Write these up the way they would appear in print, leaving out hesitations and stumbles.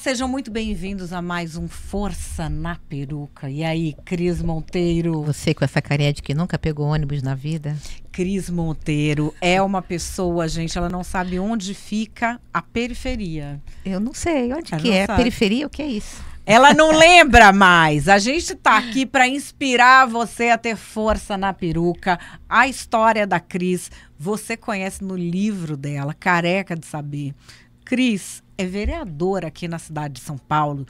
sejam muito bem-vindos a mais um Força na Peruca. E aí, Cris Monteiro? Você com essa carinha de que nunca pegou ônibus na vida? Cris Monteiro é uma pessoa, gente, ela não sabe onde fica a periferia. Eu não sei, onde Ela que não é? sabe. Periferia, o que é isso? Ela não lembra mais. A gente tá aqui para inspirar você a ter força na peruca. A história da Cris, você conhece no livro dela, Careca de Saber. Cris é vereadora aqui na cidade de São Paulo.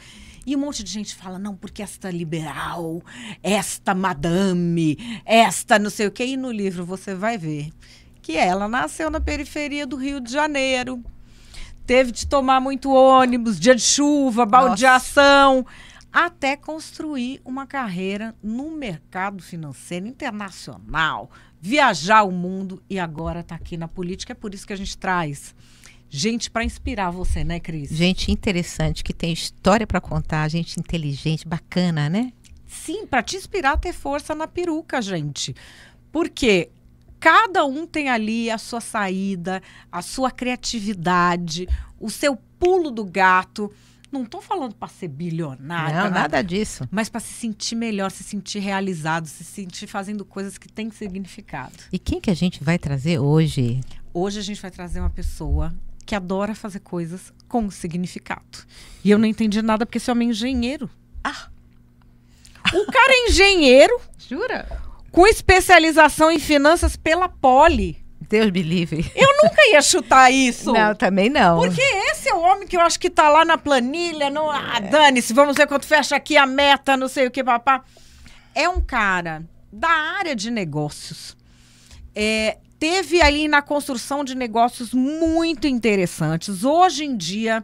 E um monte de gente fala, não, porque esta liberal, esta madame, esta não sei o quê. E no livro você vai ver que ela nasceu na periferia do Rio de Janeiro. Teve de tomar muito ônibus, dia de chuva, baldeação, até construir uma carreira no mercado financeiro internacional, viajar o mundo e agora está aqui na política. É por isso que a gente traz gente para inspirar você, né, Cris? Gente interessante, que tem história para contar, gente inteligente, bacana, né? Sim, para te inspirar a ter força na peruca, gente. Porque cada um tem ali a sua saída, a sua criatividade, o seu pulo do gato. Não estou falando para ser bilionário. Não, nada disso. Mas para se sentir melhor, se sentir realizado, se sentir fazendo coisas que têm significado. E quem que a gente vai trazer hoje? Hoje a gente vai trazer uma pessoa que adora fazer coisas com significado. E eu não entendi nada porque esse homem é engenheiro. O cara é engenheiro. Jura? Com especialização em finanças pela Poli. Deus me livre. Eu nunca ia chutar isso. Não, também não. Porque esse é o homem que eu acho que tá lá na planilha. Dane-se, vamos ver quanto fecha aqui a meta, não sei o que, papá. É um cara da área de negócios. Teve ali na construção de negócios muito interessantes. Hoje em dia,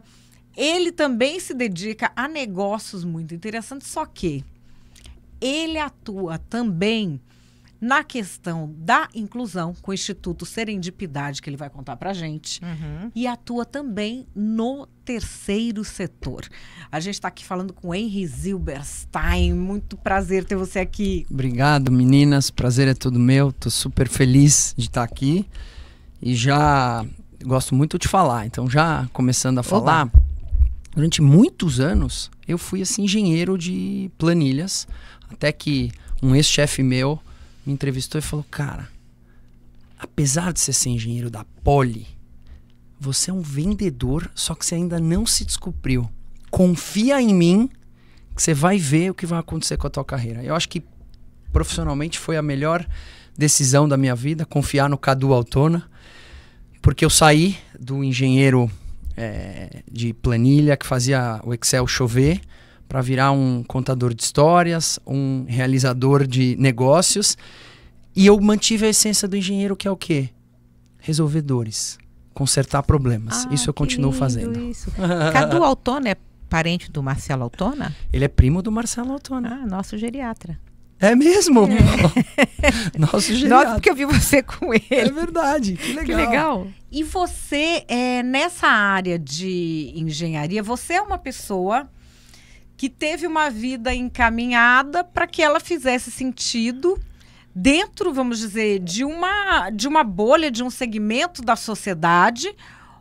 ele também se dedica a negócios muito interessantes, só que ele atua também na questão da inclusão com o Instituto Serendipidade, que ele vai contar pra gente, e atua também no terceiro setor. A gente está aqui falando com Henry Zilberstein. Muito prazer ter você aqui. Obrigado, meninas. Prazer é todo meu. Tô super feliz de estar aqui. E já gosto muito de falar. Então, já começando a falar, durante muitos anos, eu fui assim, engenheiro de planilhas, até que um ex-chefe meu me entrevistou e falou, cara, apesar de você ser engenheiro da Poli, você é um vendedor, só que você ainda não se descobriu. Confia em mim que você vai ver o que vai acontecer com a tua carreira. Eu acho que profissionalmente foi a melhor decisão da minha vida, confiar no Cadu Altona, porque eu saí do engenheiro de planilha que fazia o Excel chover para virar um contador de histórias, um realizador de negócios. E eu mantive a essência do engenheiro, que é o quê? Resolver dores, consertar problemas. Isso eu continuo fazendo. Isso. Cadu Altona é parente do Marcelo Altona? Ele é primo do Marcelo Altona. Nosso geriatra. É mesmo? Nosso geriatra. Nossa, porque eu vi você com ele. É verdade, que legal. Que legal. E você, nessa área de engenharia, você é uma pessoa que teve uma vida encaminhada para que ela fizesse sentido dentro, vamos dizer, de uma bolha, de um segmento da sociedade,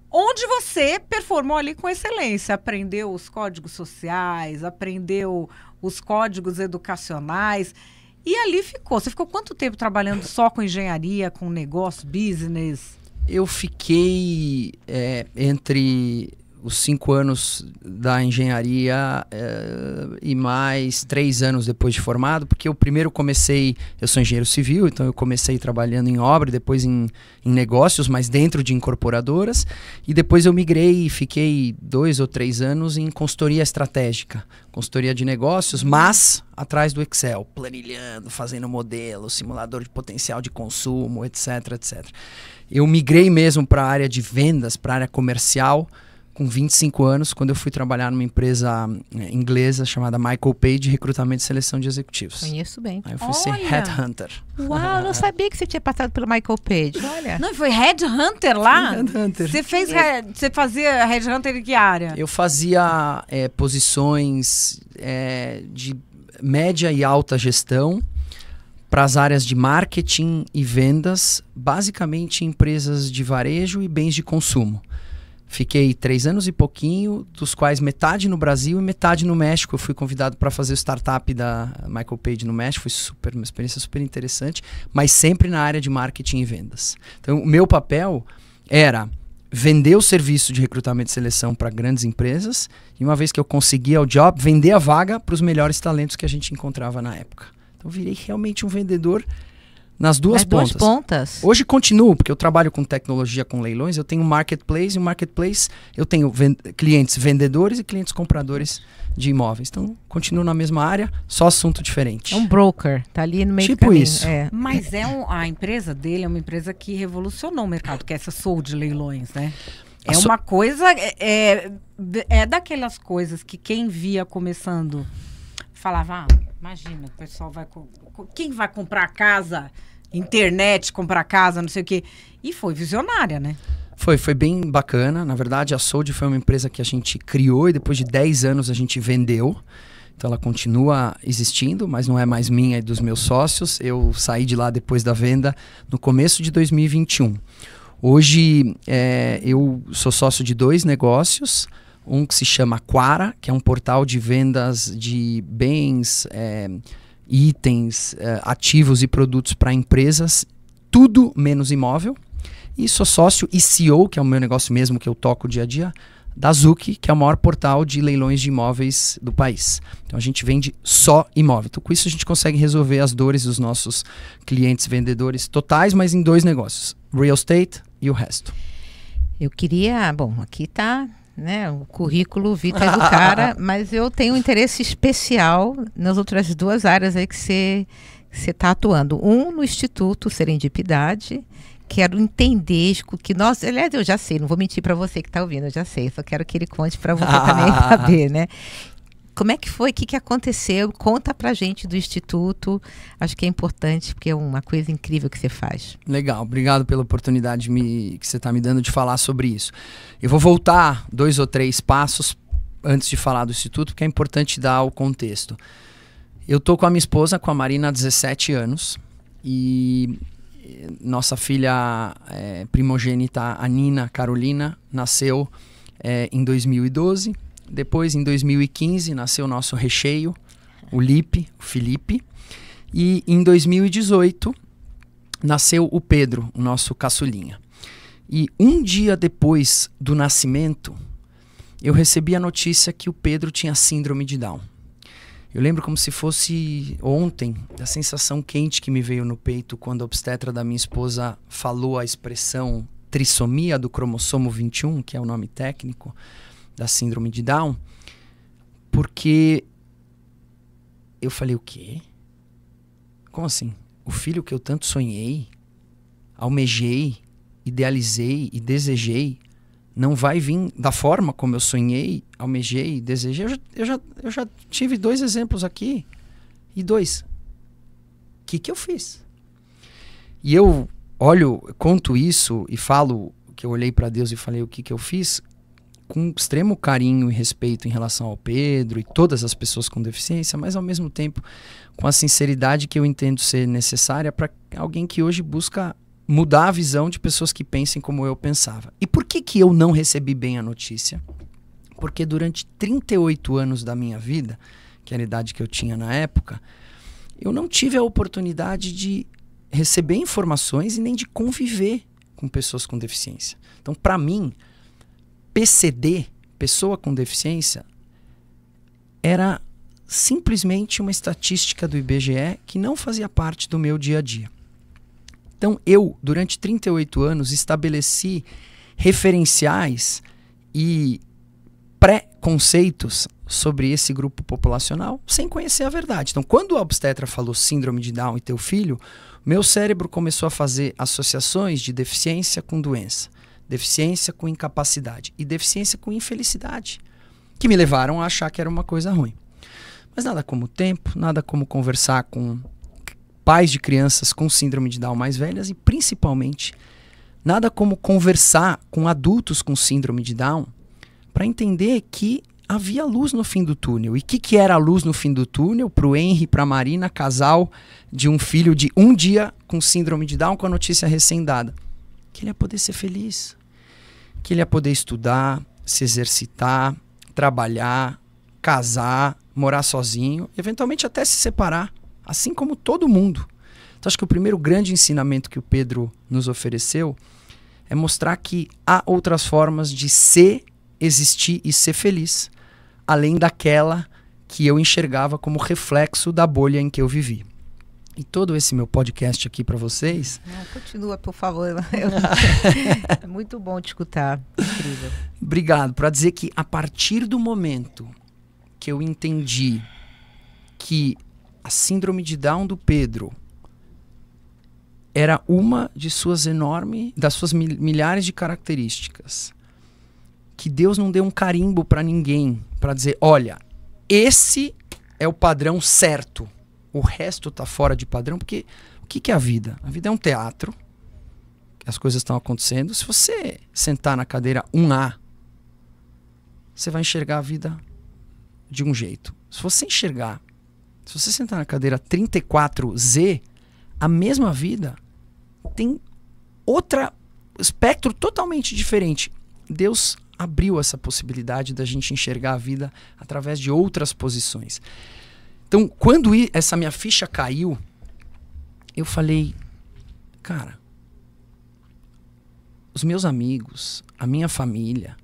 onde você performou ali com excelência, aprendeu os códigos sociais, aprendeu os códigos educacionais, e ali ficou. Você ficou quanto tempo trabalhando só com engenharia, com negócio, business? Eu fiquei entre os 5 anos da engenharia e mais 3 anos depois de formado, porque eu primeiro eu sou engenheiro civil, então eu comecei trabalhando em obra, depois em negócios, mas dentro de incorporadoras, e depois eu migrei e fiquei 2 ou 3 anos em consultoria estratégica, consultoria de negócios, mas atrás do Excel, planilhando, fazendo modelo, simulador de potencial de consumo, etc, etc. Eu migrei mesmo para a área de vendas, para a área comercial, com 25 anos, quando eu fui trabalhar numa empresa inglesa chamada Michael Page, de recrutamento e seleção de executivos. Conheço bem. Aí eu fui ser headhunter. Uau, não sabia que você tinha passado pelo Michael Page. Olha. Não, foi headhunter lá? Headhunter. Você fazia headhunter em que área? Eu fazia posições de média e alta gestão para as áreas de marketing e vendas, basicamente em empresas de varejo e bens de consumo. Fiquei 3 anos e pouquinho, dos quais metade no Brasil e metade no México. Eu fui convidado para fazer o startup da Michael Page no México. Foi uma experiência super interessante, mas sempre na área de marketing e vendas. Então, o meu papel era vender o serviço de recrutamento e seleção para grandes empresas e, uma vez que eu conseguia o job, vender a vaga para os melhores talentos que a gente encontrava na época. Então, virei realmente um vendedor nas duas pontas. Hoje continuo, porque eu trabalho com tecnologia, com leilões, eu tenho um marketplace, e um marketplace eu tenho clientes vendedores e clientes compradores de imóveis. Então, continuo na mesma área, só assunto diferente. É um broker, tá ali no meio do Tipo caminho. isso. Mas a empresa dele é uma empresa que revolucionou o mercado, que é essa Sold Leilões, né? É uma coisa, é daquelas coisas que quem via começando falava, imagina, o pessoal quem vai comprar casa, internet, comprar casa, não sei o quê. E foi visionária, né? Foi bem bacana. Na verdade, a Sold foi uma empresa que a gente criou e depois de 10 anos a gente vendeu. Então ela continua existindo, mas não é mais minha e dos meus sócios. Eu saí de lá depois da venda no começo de 2021. Hoje eu sou sócio de 2 negócios. Um que se chama Quara, que é um portal de vendas de bens, itens, ativos e produtos para empresas, tudo menos imóvel. E sou sócio e CEO, que é o meu negócio mesmo que eu toco dia a dia, da Zuki, que é o maior portal de leilões de imóveis do país. Então a gente vende só imóvel. Então com isso a gente consegue resolver as dores dos nossos clientes vendedores totais, mas em 2 negócios, real estate e o resto. Eu queria, aqui tá, né, o currículo vitae do cara, mas eu tenho um interesse especial nas outras 2 áreas aí que você está atuando. Um no Instituto Serendipidade. Quero entender que nós, aliás, eu já sei, não vou mentir para você que está ouvindo, eu já sei, só quero que ele conte para você também saber, né? Como é que foi? O que aconteceu? Conta pra gente do Instituto. Acho que é importante, porque é uma coisa incrível que você faz. Legal, obrigado pela oportunidade que você está me dando de falar sobre isso. Eu vou voltar 2 ou 3 passos antes de falar do Instituto, porque é importante dar o contexto. Eu tô com a minha esposa, com a Marina, há 17 anos, e nossa filha primogênita, a Nina Carolina, nasceu em 2012. Depois, em 2015, nasceu o nosso recheio, o Lipe, o Felipe. E em 2018, nasceu o Pedro, o nosso caçulinha. E um dia depois do nascimento, eu recebi a notícia que o Pedro tinha síndrome de Down. Eu lembro como se fosse ontem, a sensação quente que me veio no peito quando a obstetra da minha esposa falou a expressão trissomia do cromossomo 21, que é o nome técnico da síndrome de Down, porque eu falei, o quê? Como assim? O filho que eu tanto sonhei, almejei, idealizei e desejei, não vai vir da forma como eu sonhei, almejei e desejei? Eu já tive 2 exemplos aqui. E 2. O que eu fiz? E eu conto isso e falo que eu olhei para Deus e falei o que eu fiz, com extremo carinho e respeito em relação ao Pedro e todas as pessoas com deficiência, mas ao mesmo tempo com a sinceridade que eu entendo ser necessária para alguém que hoje busca mudar a visão de pessoas que pensem como eu pensava. E por que eu não recebi bem a notícia? Porque durante 38 anos da minha vida, que era a idade que eu tinha na época, eu não tive a oportunidade de receber informações e nem de conviver com pessoas com deficiência. Então, para mim, PCD, pessoa com deficiência, era simplesmente uma estatística do IBGE que não fazia parte do meu dia a dia. Então eu, durante 38 anos, estabeleci referenciais e pré-conceitos sobre esse grupo populacional sem conhecer a verdade. Então quando a obstetra falou síndrome de Down e teu filho, meu cérebro começou a fazer associações de deficiência com doença, deficiência com incapacidade e deficiência com infelicidade, que me levaram a achar que era uma coisa ruim. Mas nada como o tempo, nada como conversar com pais de crianças com síndrome de Down mais velhas e, principalmente, nada como conversar com adultos com síndrome de Down para entender que havia luz no fim do túnel. E o que era a luz no fim do túnel para o Henry e para a Marina, casal de um filho de 1 dia com síndrome de Down, com a notícia recém-dada? Que ele ia poder ser feliz. que ele ia poder estudar, se exercitar, trabalhar, casar, morar sozinho, eventualmente até se separar, assim como todo mundo. Então acho que o primeiro grande ensinamento que o Pedro nos ofereceu é mostrar que há outras formas de ser, existir e ser feliz, além daquela que eu enxergava como reflexo da bolha em que eu vivi. E todo esse meu podcast aqui para vocês... Não, continua, por favor. É muito bom te escutar. Incrível. Obrigado. Para dizer que a partir do momento que eu entendi que a síndrome de Down do Pedro era uma de das suas milhares de características, que Deus não deu um carimbo para ninguém para dizer, olha, esse é o padrão certo. O resto tá fora de padrão, porque o que é a vida? A vida é um teatro, que as coisas estão acontecendo. Se você sentar na cadeira 1A, você vai enxergar a vida de um jeito. Se você sentar na cadeira 34Z, a mesma vida tem outro espectro totalmente diferente. Deus abriu essa possibilidade da gente enxergar a vida através de outras posições. Então, quando essa minha ficha caiu, eu falei, cara, os meus amigos, a minha família,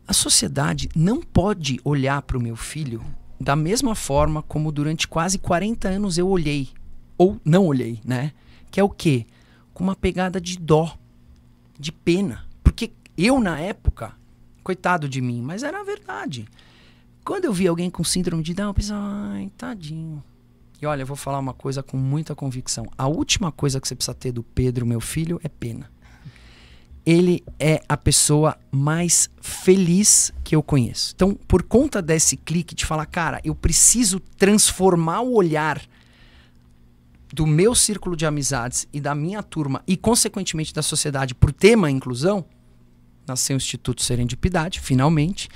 a sociedade não pode olhar para o meu filho da mesma forma como durante quase 40 anos eu olhei, ou não olhei, né? Que é o quê? Com uma pegada de dó, de pena. Porque eu, na época, coitado de mim, mas era a verdade. Quando eu vi alguém com síndrome de Down, eu pensava, ai, tadinho. E olha, eu vou falar uma coisa com muita convicção. A última coisa que você precisa ter do Pedro, meu filho, é pena. Ele é a pessoa mais feliz que eu conheço. Então, por conta desse clique de falar, cara, eu preciso transformar o olhar do meu círculo de amizades e da minha turma e, consequentemente, da sociedade por tema inclusão, nasceu o Instituto Serendipidade, finalmente,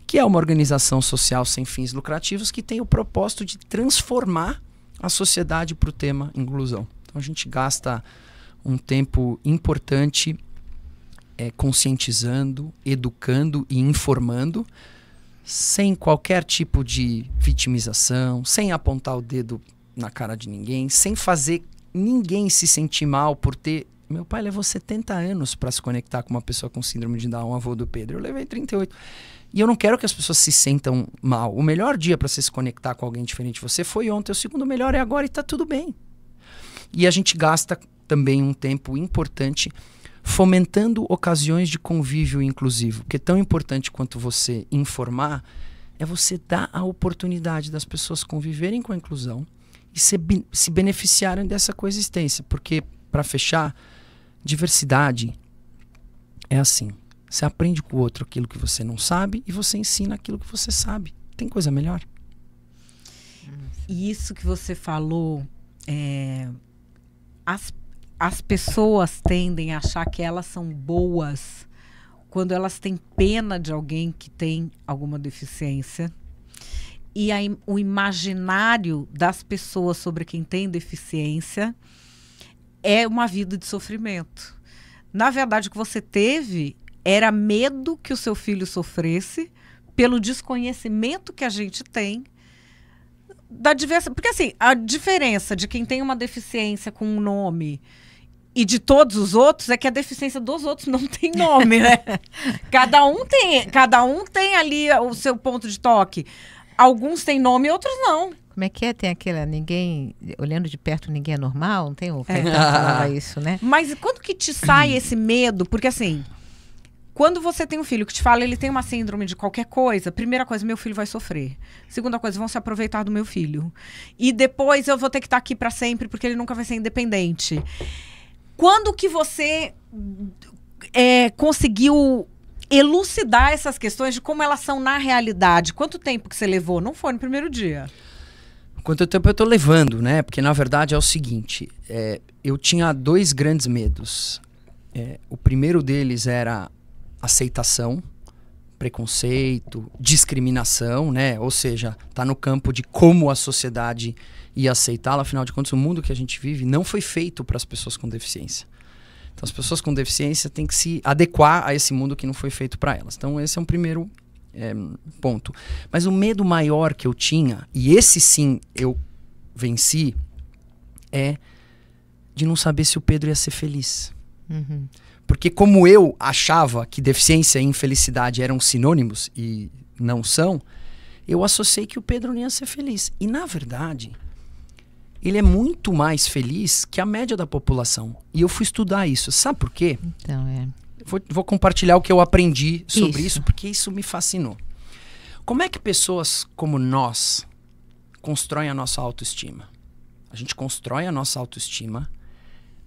que é uma organização social sem fins lucrativos que tem o propósito de transformar a sociedade para o tema inclusão. Então a gente gasta um tempo importante conscientizando, educando e informando, sem qualquer tipo de vitimização, sem apontar o dedo na cara de ninguém, sem fazer ninguém se sentir mal por ter... Meu pai levou 70 anos para se conectar com uma pessoa com síndrome de Down, avô do Pedro. Eu levei 38. E eu não quero que as pessoas se sentam mal. O melhor dia para você se conectar com alguém diferente de você foi ontem. O segundo melhor é agora e tá tudo bem. E a gente gasta também um tempo importante fomentando ocasiões de convívio inclusivo. Porque tão importante quanto você informar é você dar a oportunidade das pessoas conviverem com a inclusão e se beneficiarem dessa coexistência. Porque, para fechar, diversidade é assim. Você aprende com o outro aquilo que você não sabe e você ensina aquilo que você sabe. Tem coisa melhor? E isso que você falou, as pessoas tendem a achar que elas são boas quando elas têm pena de alguém que tem alguma deficiência. E o imaginário das pessoas sobre quem tem deficiência é uma vida de sofrimento. Na verdade, o que você teve era medo que o seu filho sofresse pelo desconhecimento que a gente tem da diversidade. Porque assim, a diferença de quem tem uma deficiência com um nome e de todos os outros é que a deficiência dos outros não tem nome, né? Cada um tem ali o seu ponto de toque. Alguns têm nome e outros não. Como é que é? Tem aquela, ninguém, olhando de perto, ninguém é normal? Não tem o Caetano falava isso, né? Mas quando que te sai esse medo? Porque assim, quando você tem um filho que te fala, ele tem uma síndrome de qualquer coisa, primeira coisa, meu filho vai sofrer. Segunda coisa, vão se aproveitar do meu filho. E depois eu vou ter que estar aqui para sempre, porque ele nunca vai ser independente. Quando que você conseguiu elucidar essas questões de como elas são na realidade? Quanto tempo que você levou? Não foi no primeiro dia. Quanto tempo eu estou levando, né? Porque, na verdade, é o seguinte. Eu tinha 2 grandes medos. O primeiro deles era aceitação, preconceito, discriminação, né? Ou seja, tá no campo de como a sociedade ia aceitá-la. Afinal de contas, o mundo que a gente vive não foi feito para as pessoas com deficiência. Então as pessoas com deficiência têm que se adequar a esse mundo que não foi feito para elas. Então esse é um primeiro ponto. Mas o medo maior que eu tinha, e esse sim eu venci, é de não saber se o Pedro ia ser feliz. Uhum. Porque como eu achava que deficiência e infelicidade eram sinônimos e não são, eu associei que o Pedro não ia ser feliz. E na verdade, ele é muito mais feliz que a média da população. E eu fui estudar isso. Sabe por quê? Então, Vou compartilhar o que eu aprendi sobre isso, porque isso me fascinou. Como é que pessoas como nós constroem a nossa autoestima? A gente constrói a nossa autoestima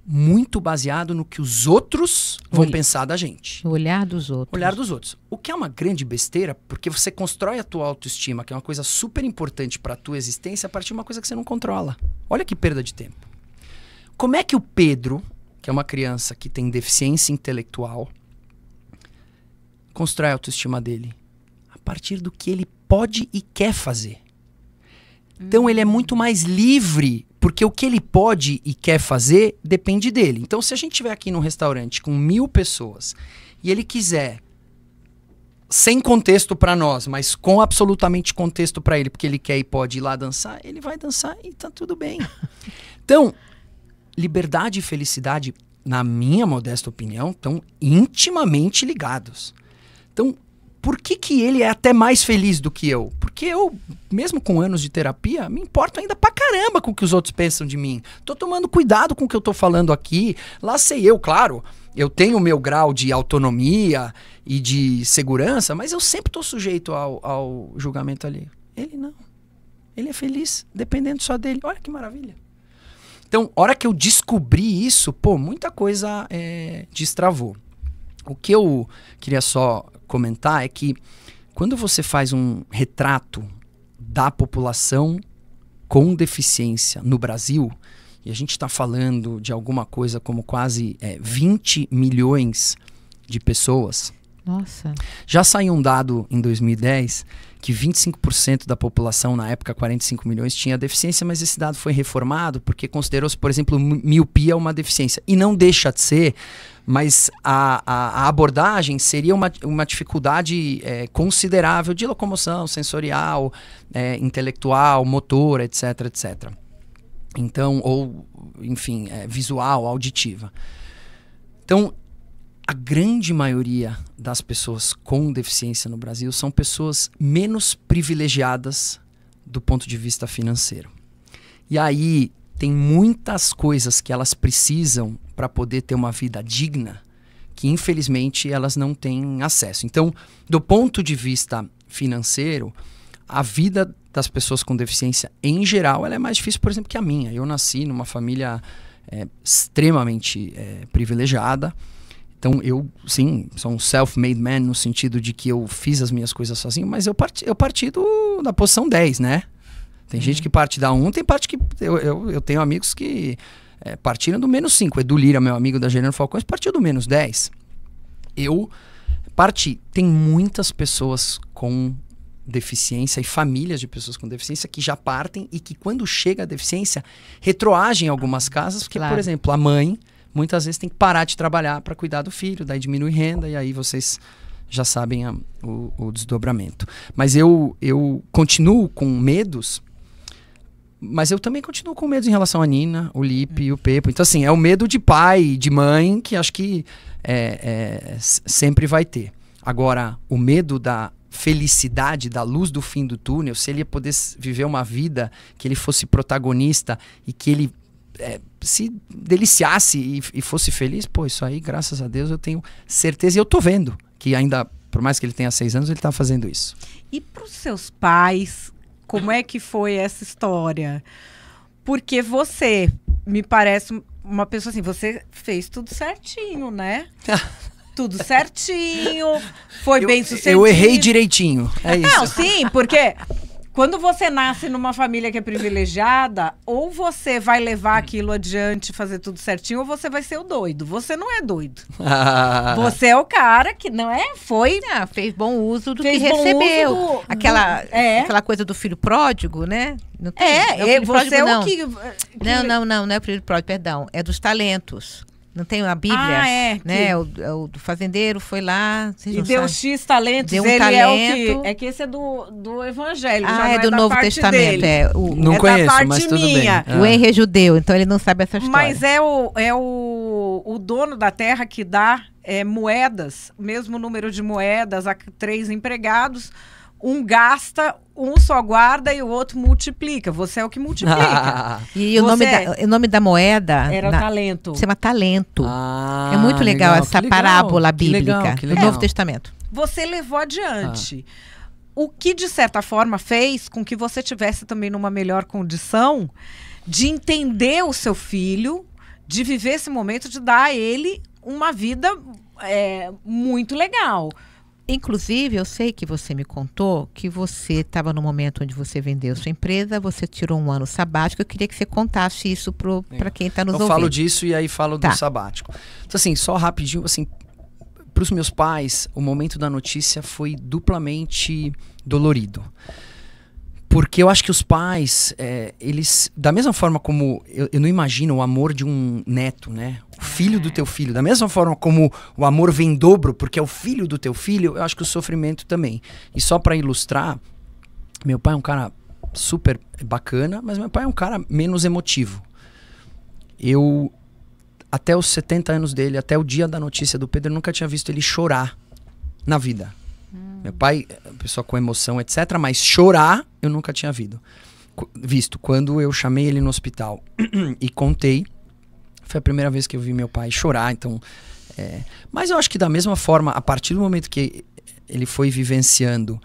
muito baseado no que os outros vão pensar da gente. O olhar dos outros. Olhar dos outros. O que é uma grande besteira, porque você constrói a tua autoestima, que é uma coisa super importante para a tua existência, a partir de uma coisa que você não controla. Olha que perda de tempo. Como é que o Pedro, que é uma criança que tem deficiência intelectual, constrói a autoestima dele? A partir do que ele pode e quer fazer. Então ele é muito mais livre, porque o que ele pode e quer fazer depende dele. Então se a gente estiver aqui num restaurante com 1000 pessoas e ele quiser, sem contexto para nós, mas com absolutamente contexto para ele, porque ele quer e pode ir lá dançar, ele vai dançar e tá tudo bem. Então, liberdade e felicidade, na minha modesta opinião, estão intimamente ligados. Então, por que ele é até mais feliz do que eu? Porque eu, mesmo com anos de terapia, me importo ainda pra caramba com o que os outros pensam de mim. Tô tomando cuidado com o que eu tô falando aqui. Lá sei eu, claro, eu tenho o meu grau de autonomia e de segurança, mas eu sempre tô sujeito ao julgamento alheio. Ele não. Ele é feliz, dependendo só dele. Olha que maravilha. Então, hora que eu descobri isso, muita coisa destravou. O que eu queria só comentar é que quando você faz um retrato da população com deficiência no Brasil, e a gente está falando de alguma coisa como quase 20 milhões de pessoas. Nossa. Já saiu um dado em 2010 que 25% da população, na época 45 milhões, tinha deficiência, mas esse dado foi reformado porque considerou-se, por exemplo, miopia uma deficiência. E não deixa de ser, mas a abordagem seria uma dificuldade considerável de locomoção sensorial, intelectual, motor, etc, etc. Então, ou, enfim, visual, auditiva. Então, a grande maioria das pessoas com deficiência no Brasil são pessoas menos privilegiadas do ponto de vista financeiro. E aí tem muitas coisas que elas precisam para poder ter uma vida digna que, infelizmente, elas não têm acesso. Então, do ponto de vista financeiro, a vida das pessoas com deficiência, em geral, ela é mais difícil, por exemplo, que a minha. Eu nasci numa família extremamente privilegiada. Então, eu, sim, sou um self-made man no sentido de que eu fiz as minhas coisas sozinho, mas eu parti da posição 10, né? Tem gente que parte da 1, tem parte que... Eu tenho amigos que partiram do menos 5. Edu Lira, meu amigo da Gerando Falcões, partiu do menos 10. Eu parti. Tem muitas pessoas com deficiência e famílias de pessoas com deficiência que já partem e que, quando chega a deficiência, retroagem em algumas casas, porque, por exemplo, a mãe muitas vezes tem que parar de trabalhar para cuidar do filho, daí diminui renda, e aí vocês já sabem o desdobramento. Mas eu continuo com medos, mas eu também continuo com medos em relação a Nina, o Lipe e o Pepo. Então, assim, é o medo de pai, de mãe, que acho que sempre vai ter. Agora, o medo da felicidade, da luz do fim do túnel, se ele ia poder viver uma vida que ele fosse protagonista e que ele se deliciasse e fosse feliz, isso aí, graças a Deus, eu tenho certeza, e eu tô vendo que ainda, por mais que ele tenha 6 anos, ele tá fazendo isso. E pros seus pais, como é que foi essa história? Porque você me parece uma pessoa assim, você fez tudo certinho, né? Tudo certinho, foi bem sucedido. Eu errei direitinho, é isso. Não, sim, porque quando você nasce numa família que é privilegiada, ou você vai levar aquilo adiante, fazer tudo certinho, ou você vai ser o doido. Você não é doido. Você é o cara que não é, fez bom uso do que recebeu. Aquela coisa do filho pródigo, né? Não tem, você pródigo, não. O que... Não é o filho pródigo, perdão. É dos talentos. Não tem a Bíblia? Ah, é. Né? O fazendeiro foi lá... E deu X talentos. Deu um ele talento. É o que... É que esse é do Evangelho. Ah, já é não do da Novo parte Testamento. Dele. Não é conheço, da parte mas tudo minha. bem. O Henry é judeu, então ele não sabe essa história. Mas é o dono da terra que dá moedas, mesmo número de moedas a 3 empregados. Um gasta, um só guarda e o outro multiplica. Você é o que multiplica. E o nome da moeda... Era o talento. Chama talento. Ah, é muito legal essa parábola bíblica que do legal. Novo Testamento. Você levou adiante. O que, de certa forma, fez com que você tivesse também numa melhor condição de entender o seu filho, de viver esse momento, de dar a ele uma vida muito legal. Inclusive, eu sei que você me contou que você estava no momento onde você vendeu sua empresa, você tirou um ano sabático. Eu queria que você contasse isso para quem está nos ouvindo. Eu falo disso e aí falo do sabático. Então, assim, só rapidinho, assim, para os meus pais, o momento da notícia foi duplamente dolorido. Porque eu acho que os pais, eles, da mesma forma como eu não imagino o amor de um neto, né? O filho do teu filho. Da mesma forma como o amor vem em dobro, porque é o filho do teu filho, eu acho que o sofrimento também. E só para ilustrar, meu pai é um cara super bacana, mas meu pai é um cara menos emotivo. Eu, até os 70 anos dele, até o dia da notícia do Pedro, eu nunca tinha visto ele chorar na vida. Meu pai, pessoa com emoção, etc. Mas chorar, eu nunca tinha visto. Quando eu chamei ele no hospital e contei, foi a primeira vez que eu vi meu pai chorar. Então, mas eu acho que da mesma forma, a partir do momento que ele foi vivenciando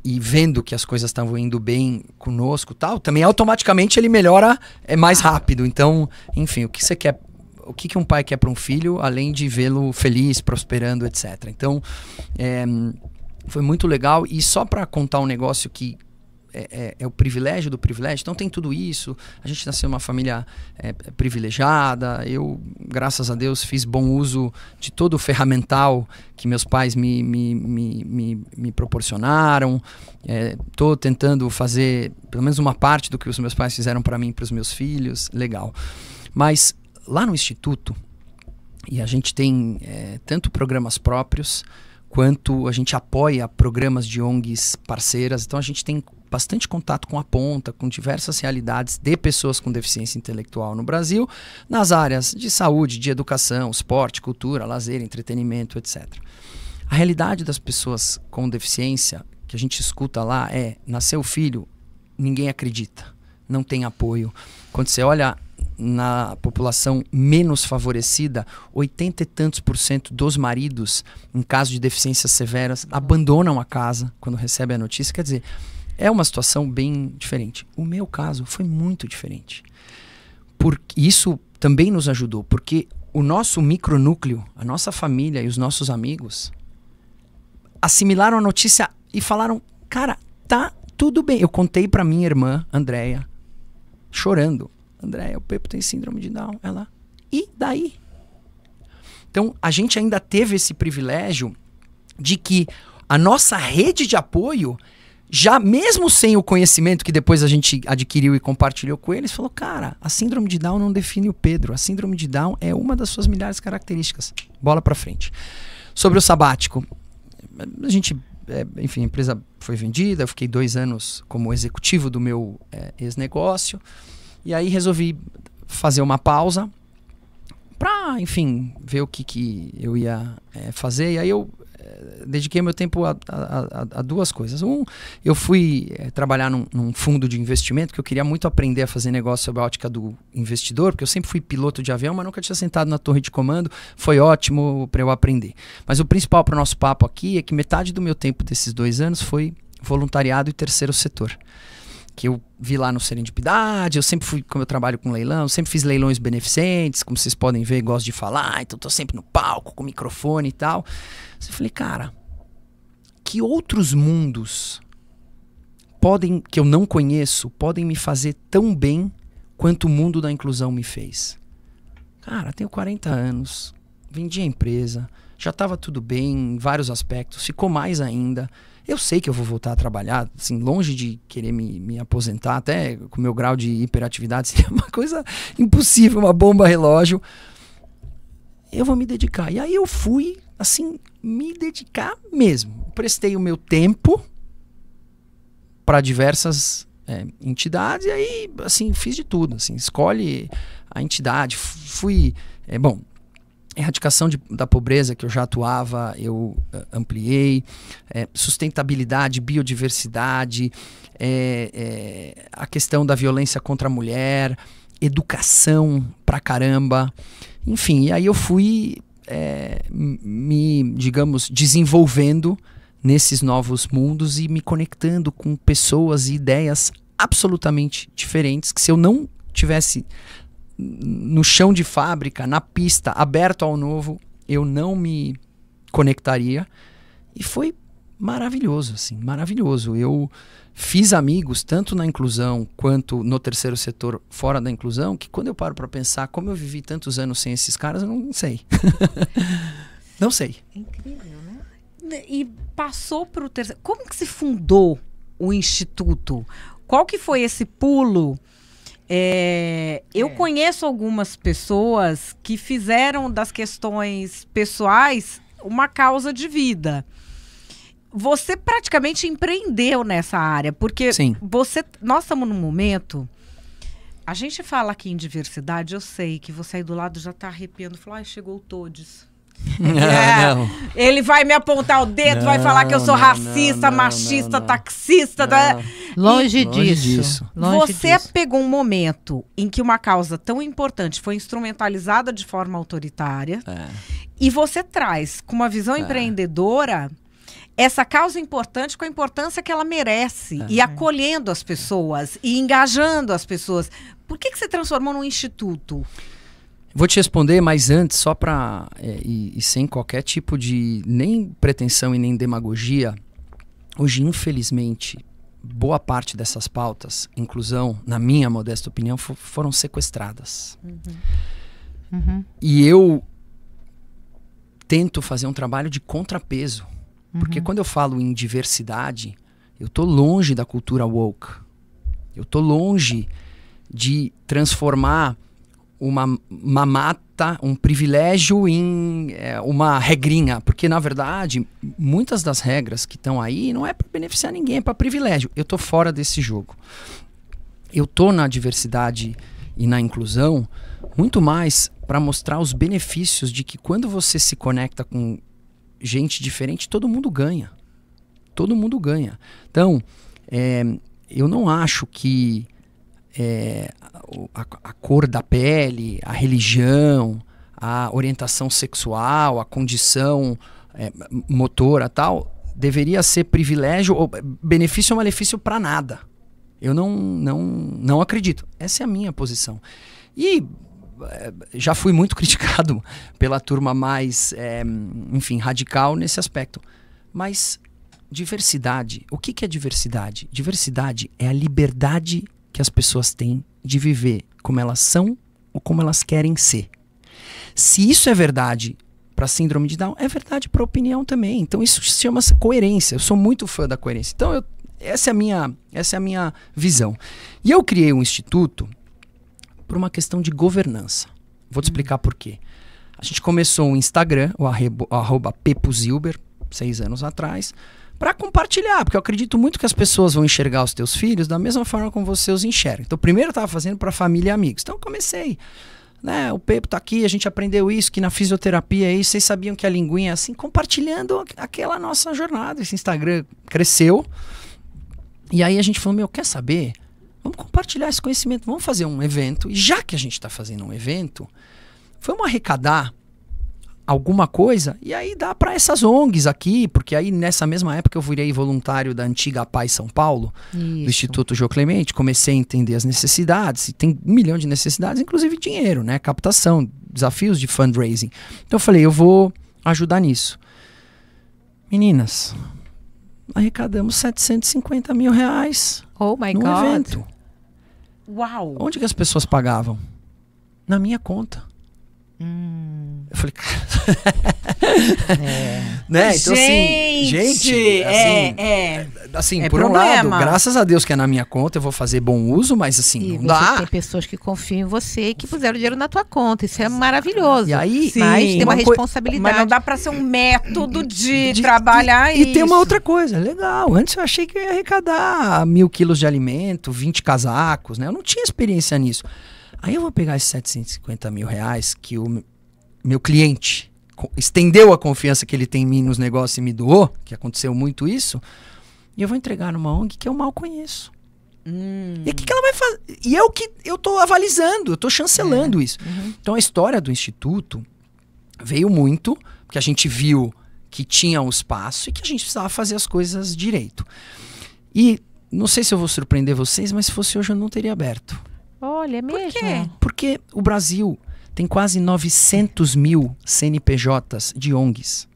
e vendo que as coisas estavam indo bem conosco, tal, também automaticamente ele melhora mais rápido. Então, enfim, o que você quer? O que um pai quer para um filho, além de vê-lo feliz, prosperando, etc. Então, foi muito legal. E só para contar um negócio que é o privilégio do privilégio. Então tem tudo isso. A gente nasceu numa família privilegiada. Eu, graças a Deus, fiz bom uso de todo o ferramental que meus pais me proporcionaram. Estou tentando fazer pelo menos uma parte do que os meus pais fizeram para mim e para os meus filhos. Legal. Mas lá no Instituto, e a gente tem tanto programas próprios, quanto a gente apoia programas de ONGs parceiras. Então a gente tem bastante contato com a ponta, com diversas realidades de pessoas com deficiência intelectual no Brasil, nas áreas de saúde, de educação, esporte, cultura, lazer, entretenimento, etc. A realidade das pessoas com deficiência que a gente escuta lá nasceu filho, ninguém acredita, não tem apoio. Quando você olha na população menos favorecida, 80 e tantos % dos maridos, em caso de deficiências severas, abandonam a casa quando recebem a notícia. Quer dizer, é uma situação bem diferente. O meu caso foi muito diferente. Porque isso também nos ajudou, porque o nosso micronúcleo, a nossa família e os nossos amigos assimilaram a notícia e falaram, cara, tá tudo bem. Eu contei pra minha irmã, Andréia, chorando. Andréia, o Pepo tem síndrome de Down. Ela, e daí? Então, a gente ainda teve esse privilégio de que a nossa rede de apoio, já mesmo sem o conhecimento que depois a gente adquiriu e compartilhou com eles, falou, cara, a síndrome de Down não define o Pedro. A síndrome de Down é uma das suas milhares de características. Bola pra frente. Sobre o sabático, a gente, enfim, a empresa foi vendida, eu fiquei 2 anos como executivo do meu ex-negócio. E aí resolvi fazer uma pausa para, enfim, ver o que eu ia fazer. E aí eu dediquei meu tempo a 2 coisas. Eu fui trabalhar num fundo de investimento, que eu queria muito aprender a fazer negócio sob a ótica do investidor, porque eu sempre fui piloto de avião, mas nunca tinha sentado na torre de comando. Foi ótimo para eu aprender. Mas o principal para o nosso papo aqui é que metade do meu tempo desses 2 anos foi voluntariado e terceiro setor. Que eu vi lá no Serendipidade, eu sempre fui, como eu trabalho com leilão, sempre fiz leilões beneficentes, como vocês podem ver, gosto de falar, então tô sempre no palco, com microfone e tal. Eu falei, cara, que outros mundos que eu não conheço, podem me fazer tão bem quanto o mundo da inclusão me fez? Cara, tenho 40 anos, vendi a empresa, já estava tudo bem em vários aspectos, ficou mais ainda. Eu sei que eu vou voltar a trabalhar, assim, longe de querer me aposentar, até com o meu grau de hiperatividade seria uma coisa impossível, uma bomba relógio. eu vou me dedicar. E aí eu fui, assim, me dedicar mesmo. Prestei o meu tempo para diversas entidades, e aí, assim, fiz de tudo, assim, escolhe a entidade, fui, erradicação da pobreza, que eu já atuava, eu ampliei, sustentabilidade, biodiversidade, a questão da violência contra a mulher, educação pra caramba, enfim, e aí eu fui me, digamos, desenvolvendo nesses novos mundos e me conectando com pessoas e ideias absolutamente diferentes, que se eu não tivesse no chão de fábrica, na pista, aberto ao novo, eu não me conectaria. E foi maravilhoso, assim, maravilhoso. Eu fiz amigos, tanto na inclusão quanto no terceiro setor fora da inclusão, que quando eu paro para pensar como eu vivi tantos anos sem esses caras, eu não sei. Não sei. É incrível, né? E passou para o terceiro. Como que se fundou o Instituto? Qual que foi esse pulo? Eu conheço algumas pessoas que fizeram das questões pessoais uma causa de vida. Você praticamente empreendeu nessa área, porque Sim. Nós estamos num momento. A gente fala aqui em diversidade, eu sei que você aí do lado já está arrepiando, falou, chegou o Todes. Não. Ele vai me apontar o dedo, vai falar que eu sou racista, machista, taxista. Longe disso. Você pegou um momento em que uma causa tão importante foi instrumentalizada de forma autoritária e você traz, com uma visão empreendedora, essa causa importante com a importância que ela merece e acolhendo as pessoas e engajando as pessoas. Por que você transformou num instituto? Vou te responder, mas antes, só para e sem qualquer tipo de nem pretensão e nem demagogia, hoje, infelizmente, boa parte dessas pautas, inclusão, na minha modesta opinião, foram sequestradas. E eu tento fazer um trabalho de contrapeso, porque quando eu falo em diversidade, eu tô longe da cultura woke. Eu tô longe de transformar uma mamata, um privilégio em uma regrinha. Porque, na verdade, muitas das regras que estão aí não é para beneficiar ninguém, é para privilégio. Eu tô fora desse jogo. Eu tô na diversidade e na inclusão muito mais para mostrar os benefícios de que quando você se conecta com gente diferente, todo mundo ganha. Todo mundo ganha. Então, eu não acho que a cor da pele, a religião, a orientação sexual, a condição motora, tal, deveria ser privilégio ou benefício ou malefício para nada. Eu não acredito. Essa é a minha posição. E já fui muito criticado pela turma mais, enfim, radical nesse aspecto. Mas diversidade, o que é diversidade? Diversidade é a liberdade que as pessoas têm de viver como elas são ou como elas querem ser. Se isso é verdade para síndrome de Down, é verdade para opinião também. Então isso se chama coerência. Eu sou muito fã da coerência. Então essa é a minha visão. E eu criei um instituto por uma questão de governança. Vou te explicar por quê. A gente começou um Instagram, o @pepuzilber, 6 anos atrás, para compartilhar, porque eu acredito muito que as pessoas vão enxergar os teus filhos da mesma forma como você os enxerga. Então, primeiro eu estava fazendo para família e amigos. Então, eu comecei, né? O Pepo tá aqui, a gente aprendeu isso, que na fisioterapia é isso, vocês sabiam que a linguinha é assim, compartilhando aquela nossa jornada. Esse Instagram cresceu. E aí a gente falou, quer saber? Vamos compartilhar esse conhecimento, vamos fazer um evento. E já que a gente está fazendo um evento, vamos arrecadar alguma coisa e aí dá para essas ONGs aqui, porque aí nessa mesma época eu virei voluntário da antiga Paz São Paulo, do Instituto Jô Clemente, comecei a entender as necessidades, e tem 1 milhão de necessidades, inclusive dinheiro, né, captação, desafios de fundraising. Então eu falei, eu vou ajudar nisso. Meninas, arrecadamos R$750 mil oh my no God. evento. Uau! Onde que as pessoas pagavam? Na minha conta. Eu falei, cara... Né? Então, assim, por problema. um lado, graças a Deus que é na minha conta, eu vou fazer bom uso, mas assim, não dá. Tem pessoas que confiam em você e que puseram dinheiro na tua conta. Isso é maravilhoso. E aí, mas tem uma responsabilidade. Mas não dá pra ser um método de trabalhar e tem uma outra coisa, legal. Antes eu achei que eu ia arrecadar 1.000 quilos de alimento, 20 casacos, né? Eu não tinha experiência nisso. Aí eu vou pegar esses 750 mil reais que o meu cliente estendeu a confiança que ele tem em mim nos negócios e me doou, que aconteceu muito isso, e eu vou entregar numa ONG que eu mal conheço. E o que ela vai fazer? E é o que eu tô avalizando, eu tô chancelando isso. Então a história do Instituto veio muito, porque a gente viu que tinha um espaço e que a gente precisava fazer as coisas direito. E não sei se eu vou surpreender vocês, mas se fosse hoje eu não teria aberto. Olha, é mesmo? Por quê? Porque o Brasil tem quase 900 mil CNPJs de ONGs.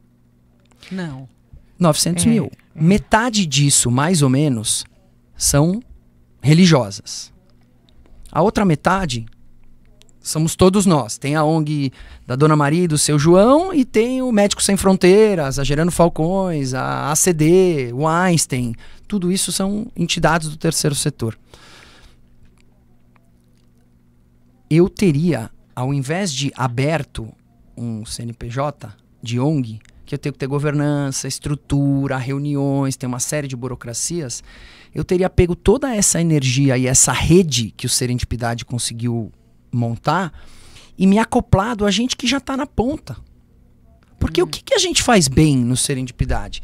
Não. 900 mil. Metade disso, mais ou menos, são religiosas. A outra metade somos todos nós. Tem a ONG da Dona Maria e do Seu João e tem o Médicos Sem Fronteiras, a Gerando Falcões, a ACD, o Einstein. Tudo isso são entidades do terceiro setor. Eu teria, ao invés de aberto um CNPJ de ONG, que eu tenho que ter governança, estrutura, reuniões, tem uma série de burocracias, eu teria pego toda essa energia e essa rede que o Serendipidade conseguiu montar e me acoplado a gente que já está na ponta. Porque o que a gente faz bem no Serendipidade?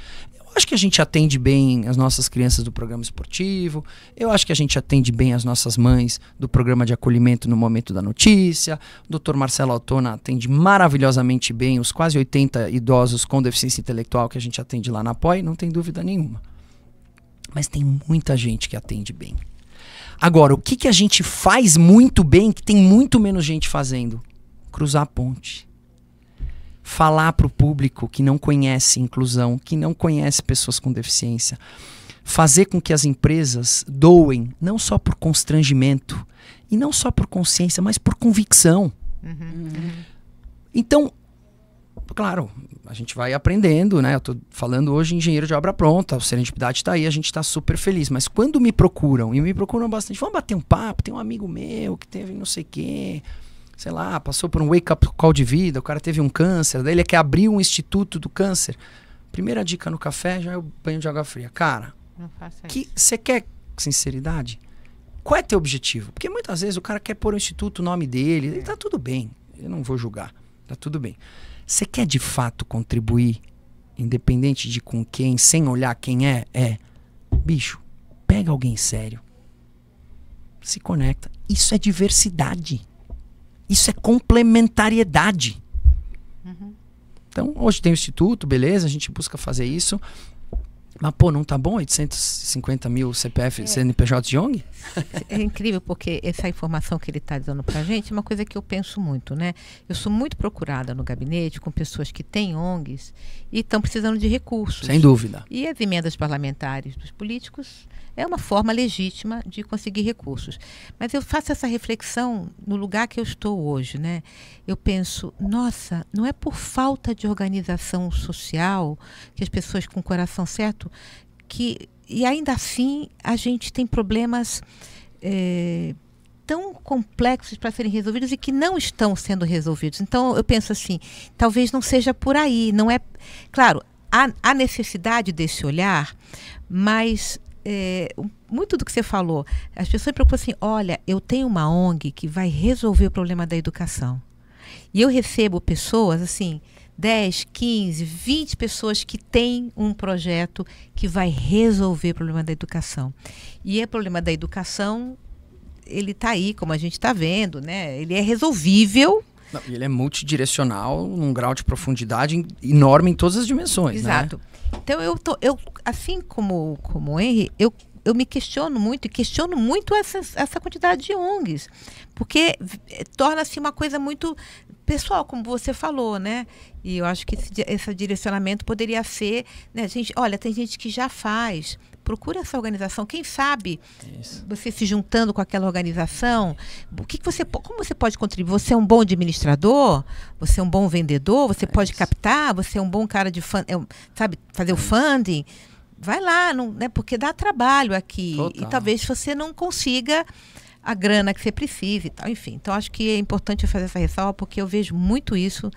Eu acho que a gente atende bem as nossas crianças do programa esportivo, eu acho que a gente atende bem as nossas mães do programa de acolhimento no momento da notícia, o Dr. Marcelo Altona atende maravilhosamente bem os quase 80 idosos com deficiência intelectual que a gente atende lá na POI, não tem dúvida nenhuma. Mas tem muita gente que atende bem. Agora, o que a gente faz muito bem, que tem muito menos gente fazendo? Cruzar a ponte. Falar para o público que não conhece inclusão, que não conhece pessoas com deficiência. Fazer com que as empresas doem, não só por constrangimento, e não só por consciência, mas por convicção. Então, claro, a gente vai aprendendo, né? Eu estou falando hoje engenheiro de obra pronta, o Serendipidade está aí, a gente está super feliz. Mas quando me procuram, e me procuram bastante, vamos bater um papo, tem um amigo meu que teve não sei o quê... sei lá, passou por um wake-up call de vida, o cara teve um câncer, daí ele quer abrir um instituto do câncer. Primeira dica no café já é o banho de água fria. Cara, você quer sinceridade? Qual é teu objetivo? Porque muitas vezes o cara quer pôr o instituto, o nome dele, e tá tudo bem, eu não vou julgar, tá tudo bem. Você quer de fato contribuir, independente de com quem, sem olhar quem é? Bicho, pega alguém sério, se conecta. Isso é diversidade. Isso é complementariedade. Então, hoje tem o Instituto, beleza, a gente busca fazer isso. Mas, pô, não tá bom 850 mil CPF, CNPJ de ONG? É incrível, porque essa informação que ele está dando pra gente é uma coisa que eu penso muito, né? Eu sou muito procurada no gabinete com pessoas que têm ONGs e estão precisando de recursos. Sem dúvida. E as emendas parlamentares dos políticos é uma forma legítima de conseguir recursos. Mas eu faço essa reflexão no lugar que eu estou hoje, né? Eu penso, nossa, não é por falta de organização social que as pessoas com o coração certo, e ainda assim a gente tem problemas tão complexos para serem resolvidos e que não estão sendo resolvidos. Então eu penso assim, talvez não seja por aí, não é... Claro, há necessidade desse olhar, mas... muito do que você falou, as pessoas preocupam assim, olha, eu tenho uma ONG que vai resolver o problema da educação. E eu recebo pessoas, assim, 10, 15, 20 pessoas que têm um projeto que vai resolver o problema da educação. E o problema da educação, ele está aí, como a gente está vendo, né? Ele é resolvível. Não, ele é multidirecional, num grau de profundidade enorme em todas as dimensões. Exato. Né? Então, eu assim como o Henry, eu me questiono muito, e questiono muito essa quantidade de ONGs, porque torna-se uma coisa muito pessoal, como você falou, né? E eu acho que esse direcionamento poderia ser, né, gente, olha, tem gente que já faz procura essa organização. Quem sabe Isso. você se juntando com aquela organização, como você pode contribuir? Você é um bom administrador? Você é um bom vendedor? Você pode captar? Você é um bom cara de sabe, fazer o funding? Vai lá, né, porque dá trabalho aqui. Total. E talvez você não consiga a grana que você precisa e tal. Enfim, então acho que é importante eu fazer essa ressalva, porque eu vejo muito isso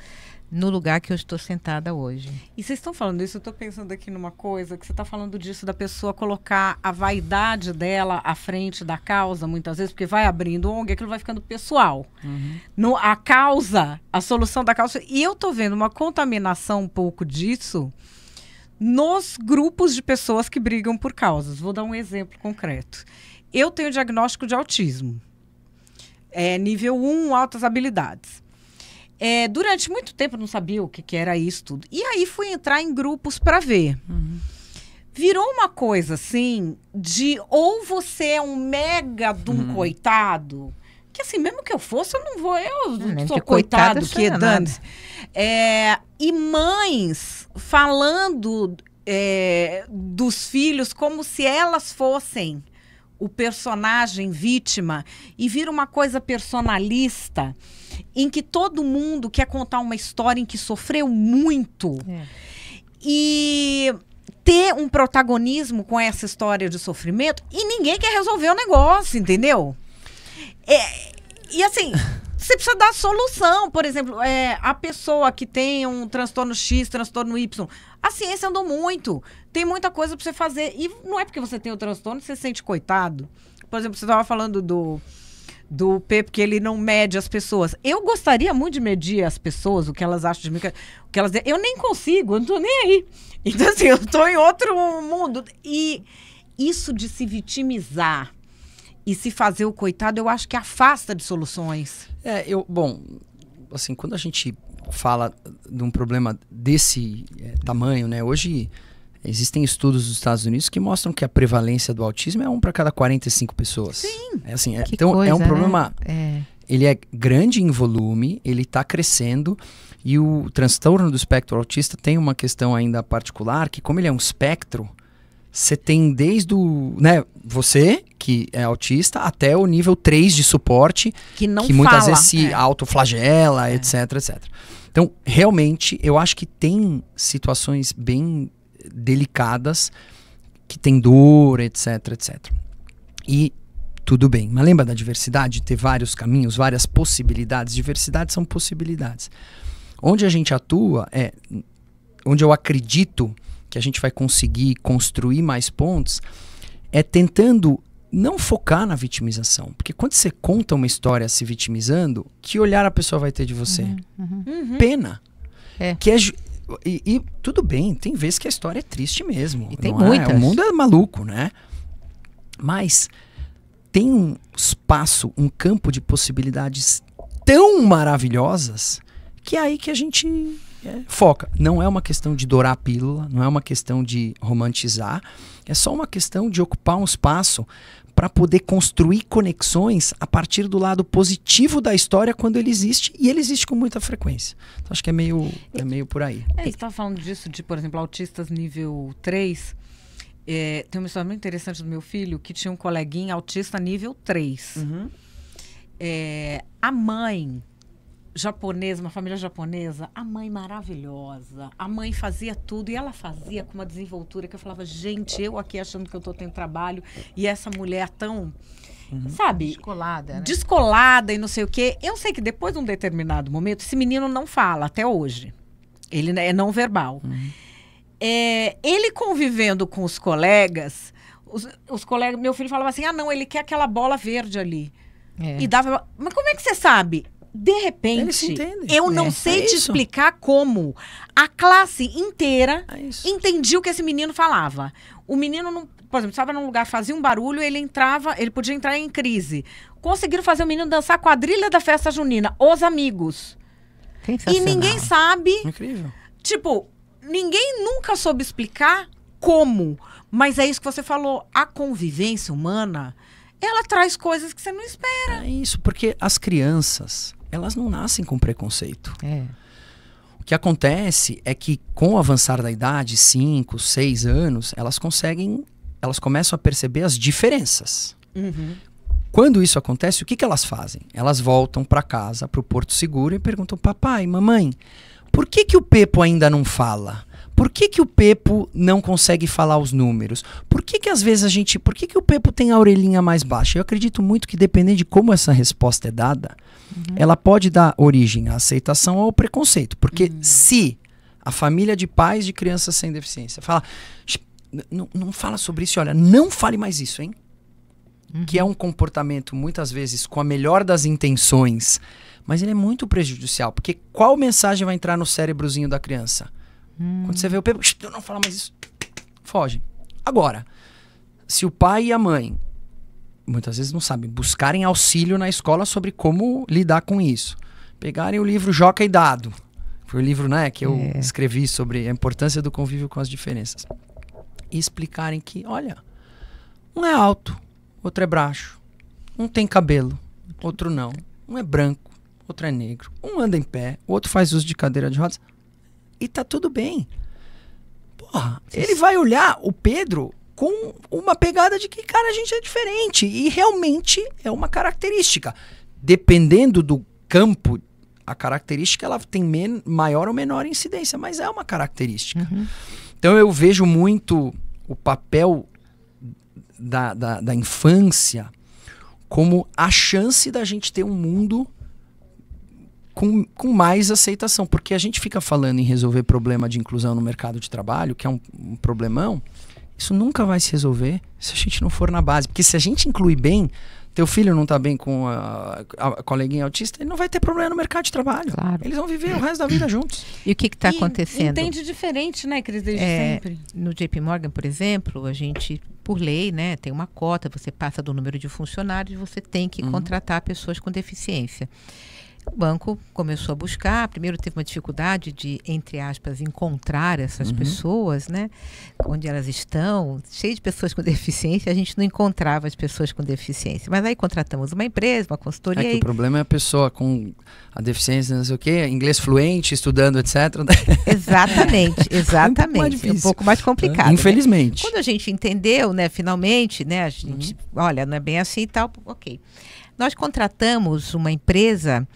no lugar que eu estou sentada hoje. E vocês estão falando isso, eu estou pensando aqui numa coisa, que você está falando disso da pessoa colocar a vaidade dela à frente da causa, muitas vezes, porque vai abrindo ONG, aquilo vai ficando pessoal. A causa, a solução da causa. E eu estou vendo uma contaminação um pouco disso nos grupos de pessoas que brigam por causas. Vou dar um exemplo concreto. Eu tenho diagnóstico de autismo. Nível 1, altas habilidades. Durante muito tempo eu não sabia o que era isso tudo. E aí fui entrar em grupos para ver. Virou uma coisa assim de ou você é um mega de um coitado, que assim, mesmo que eu fosse, eu não vou, eu sou coitado, que dane-se. E mães falando dos filhos como se elas fossem o personagem vítima, e vira uma coisa personalista, em que todo mundo quer contar uma história em que sofreu muito. E ter um protagonismo com essa história de sofrimento, e ninguém quer resolver o negócio, entendeu? E assim, você precisa dar solução. Por exemplo, a pessoa que tem um transtorno X, transtorno Y, a ciência andou muito. Tem muita coisa para você fazer. E não é porque você tem o transtorno que você se sente coitado. Por exemplo, você estava falando do P, porque ele não mede as pessoas. Eu gostaria muito de medir as pessoas, o que elas acham de mim. Eu nem consigo, eu não tô nem aí. Então, assim, eu tô em outro mundo. E isso de se vitimizar e se fazer o coitado, eu acho que afasta de soluções. Bom, assim, quando a gente fala de um problema desse tamanho, né? Hoje existem estudos dos Estados Unidos que mostram que a prevalência do autismo é 1 para cada 45 pessoas. Sim. Então, coisa, é um problema... né? Ele é grande em volume, ele está crescendo, e o transtorno do espectro autista tem uma questão ainda particular, que como ele é um espectro, você tem desde você, que é autista, até o nível 3 de suporte, Que não muitas fala. vezes se autoflagela, etc, etc. Então, realmente, eu acho que tem situações bem delicadas, que tem dor, etc, etc. E tudo bem, mas lembra da diversidade? Ter vários caminhos, várias possibilidades. Diversidade são possibilidades. Onde a gente atua onde eu acredito que a gente vai conseguir construir mais pontos, é tentando não focar na vitimização. Porque quando você conta uma história se vitimizando, que olhar a pessoa vai ter de você? Pena. E tudo bem, tem vezes que a história é triste mesmo. E tem não muitas. O mundo é maluco, né? Mas tem um espaço, um campo de possibilidades tão maravilhosas, que é aí que a gente foca. Não é uma questão de dourar a pílula, não é uma questão de romantizar, é só uma questão de ocupar um espaço para poder construir conexões a partir do lado positivo da história quando ele existe, e ele existe com muita frequência. Então acho que é meio por aí. Você estava falando disso, de, por exemplo, autistas nível 3. Tem uma história muito interessante do meu filho, que tinha um coleguinha autista nível 3. A mãe japonesa, uma família japonesa, a mãe maravilhosa, a mãe fazia tudo, e ela fazia com uma desenvoltura que eu falava, gente, eu aqui achando que eu tô tendo trabalho, e essa mulher tão, sabe? Descolada, né? Descolada e não sei o quê. Eu sei que depois de um determinado momento, esse menino não fala até hoje. Ele é não verbal. Ele convivendo com os colegas, os colegas, meu filho falava assim, não, ele quer aquela bola verde ali. E dava, mas como é que você sabe? De repente, Eles se entendem. eu não sei te isso. explicar como a classe inteira isso. entendia o que esse menino falava. O menino, não, por exemplo, estava num lugar, fazia um barulho, ele podia entrar em crise. Conseguiram fazer o menino dançar a quadrilha da festa junina, Os Amigos. E ninguém sabe, Incrível. tipo, ninguém nunca soube explicar como. Mas é isso que você falou, a convivência humana, ela traz coisas que você não espera. É isso, porque as crianças, elas não nascem com preconceito. O que acontece é que com o avançar da idade, 5, 6 anos, elas conseguem elas começam a perceber as diferenças. Uhum. Quando isso acontece, o que elas fazem? Elas voltam para casa, para o Porto Seguro e perguntam: papai, mamãe, por que o Pepo ainda não fala? Por que o Pepo não consegue falar os números? Por que às vezes por que o Pepo tem a orelhinha mais baixa? Eu acredito muito que dependendo de como essa resposta é dada, ela pode dar origem à aceitação ou ao preconceito. Porque se a família de pais de crianças sem deficiência fala: não fala sobre isso, olha, não fale mais isso, hein? Que é um comportamento, muitas vezes, com a melhor das intenções, mas ele é muito prejudicial. Porque qual mensagem vai entrar no cérebrozinho da criança? Quando você vê o Pepo, não fala mais isso, foge. Agora, se o pai e a mãe, muitas vezes não sabem, buscarem auxílio na escola sobre como lidar com isso, pegarem o livro Joca e Dado, foi o livro, né, que eu escrevi sobre a importância do convívio com as diferenças, e explicarem que, olha, um é alto, outro é baixo, um tem cabelo, outro não, um é branco, outro é negro, um anda em pé, o outro faz uso de cadeira de rodas, e tá tudo bem. Porra, ele vai olhar o Pedro com uma pegada de que, cara, a gente é diferente. E realmente é uma característica. Dependendo do campo, a característica ela tem maior ou menor incidência, mas é uma característica. Então eu vejo muito o papel da infância como a chance da gente ter um mundo com mais aceitação, porque a gente fica falando em resolver problema de inclusão no mercado de trabalho, que é um problemão, isso nunca vai se resolver se a gente não for na base, porque se a gente incluir bem, teu filho não tá bem com a coleguinha autista, ele não vai ter problema no mercado de trabalho. Claro. Eles vão viver o resto da vida juntos. E o que está acontecendo? Entende diferente, né, Cris, desde sempre. No JP Morgan, por exemplo, a gente, por lei, né, tem uma cota, você passa do número de funcionários, você tem que contratar pessoas com deficiência. O banco começou a buscar, primeiro teve uma dificuldade de, entre aspas, encontrar essas pessoas, né? Onde elas estão, cheio de pessoas com deficiência, a gente não encontrava as pessoas com deficiência. Mas aí contratamos uma empresa, uma consultoria. Que o problema é a pessoa com a deficiência, não sei o quê, inglês fluente, estudando, etc. Exatamente. Um pouco mais complicado. Infelizmente. Né? Quando a gente entendeu, né, finalmente, né, a gente, olha, não é bem assim e tal, ok. Nós contratamos uma empresa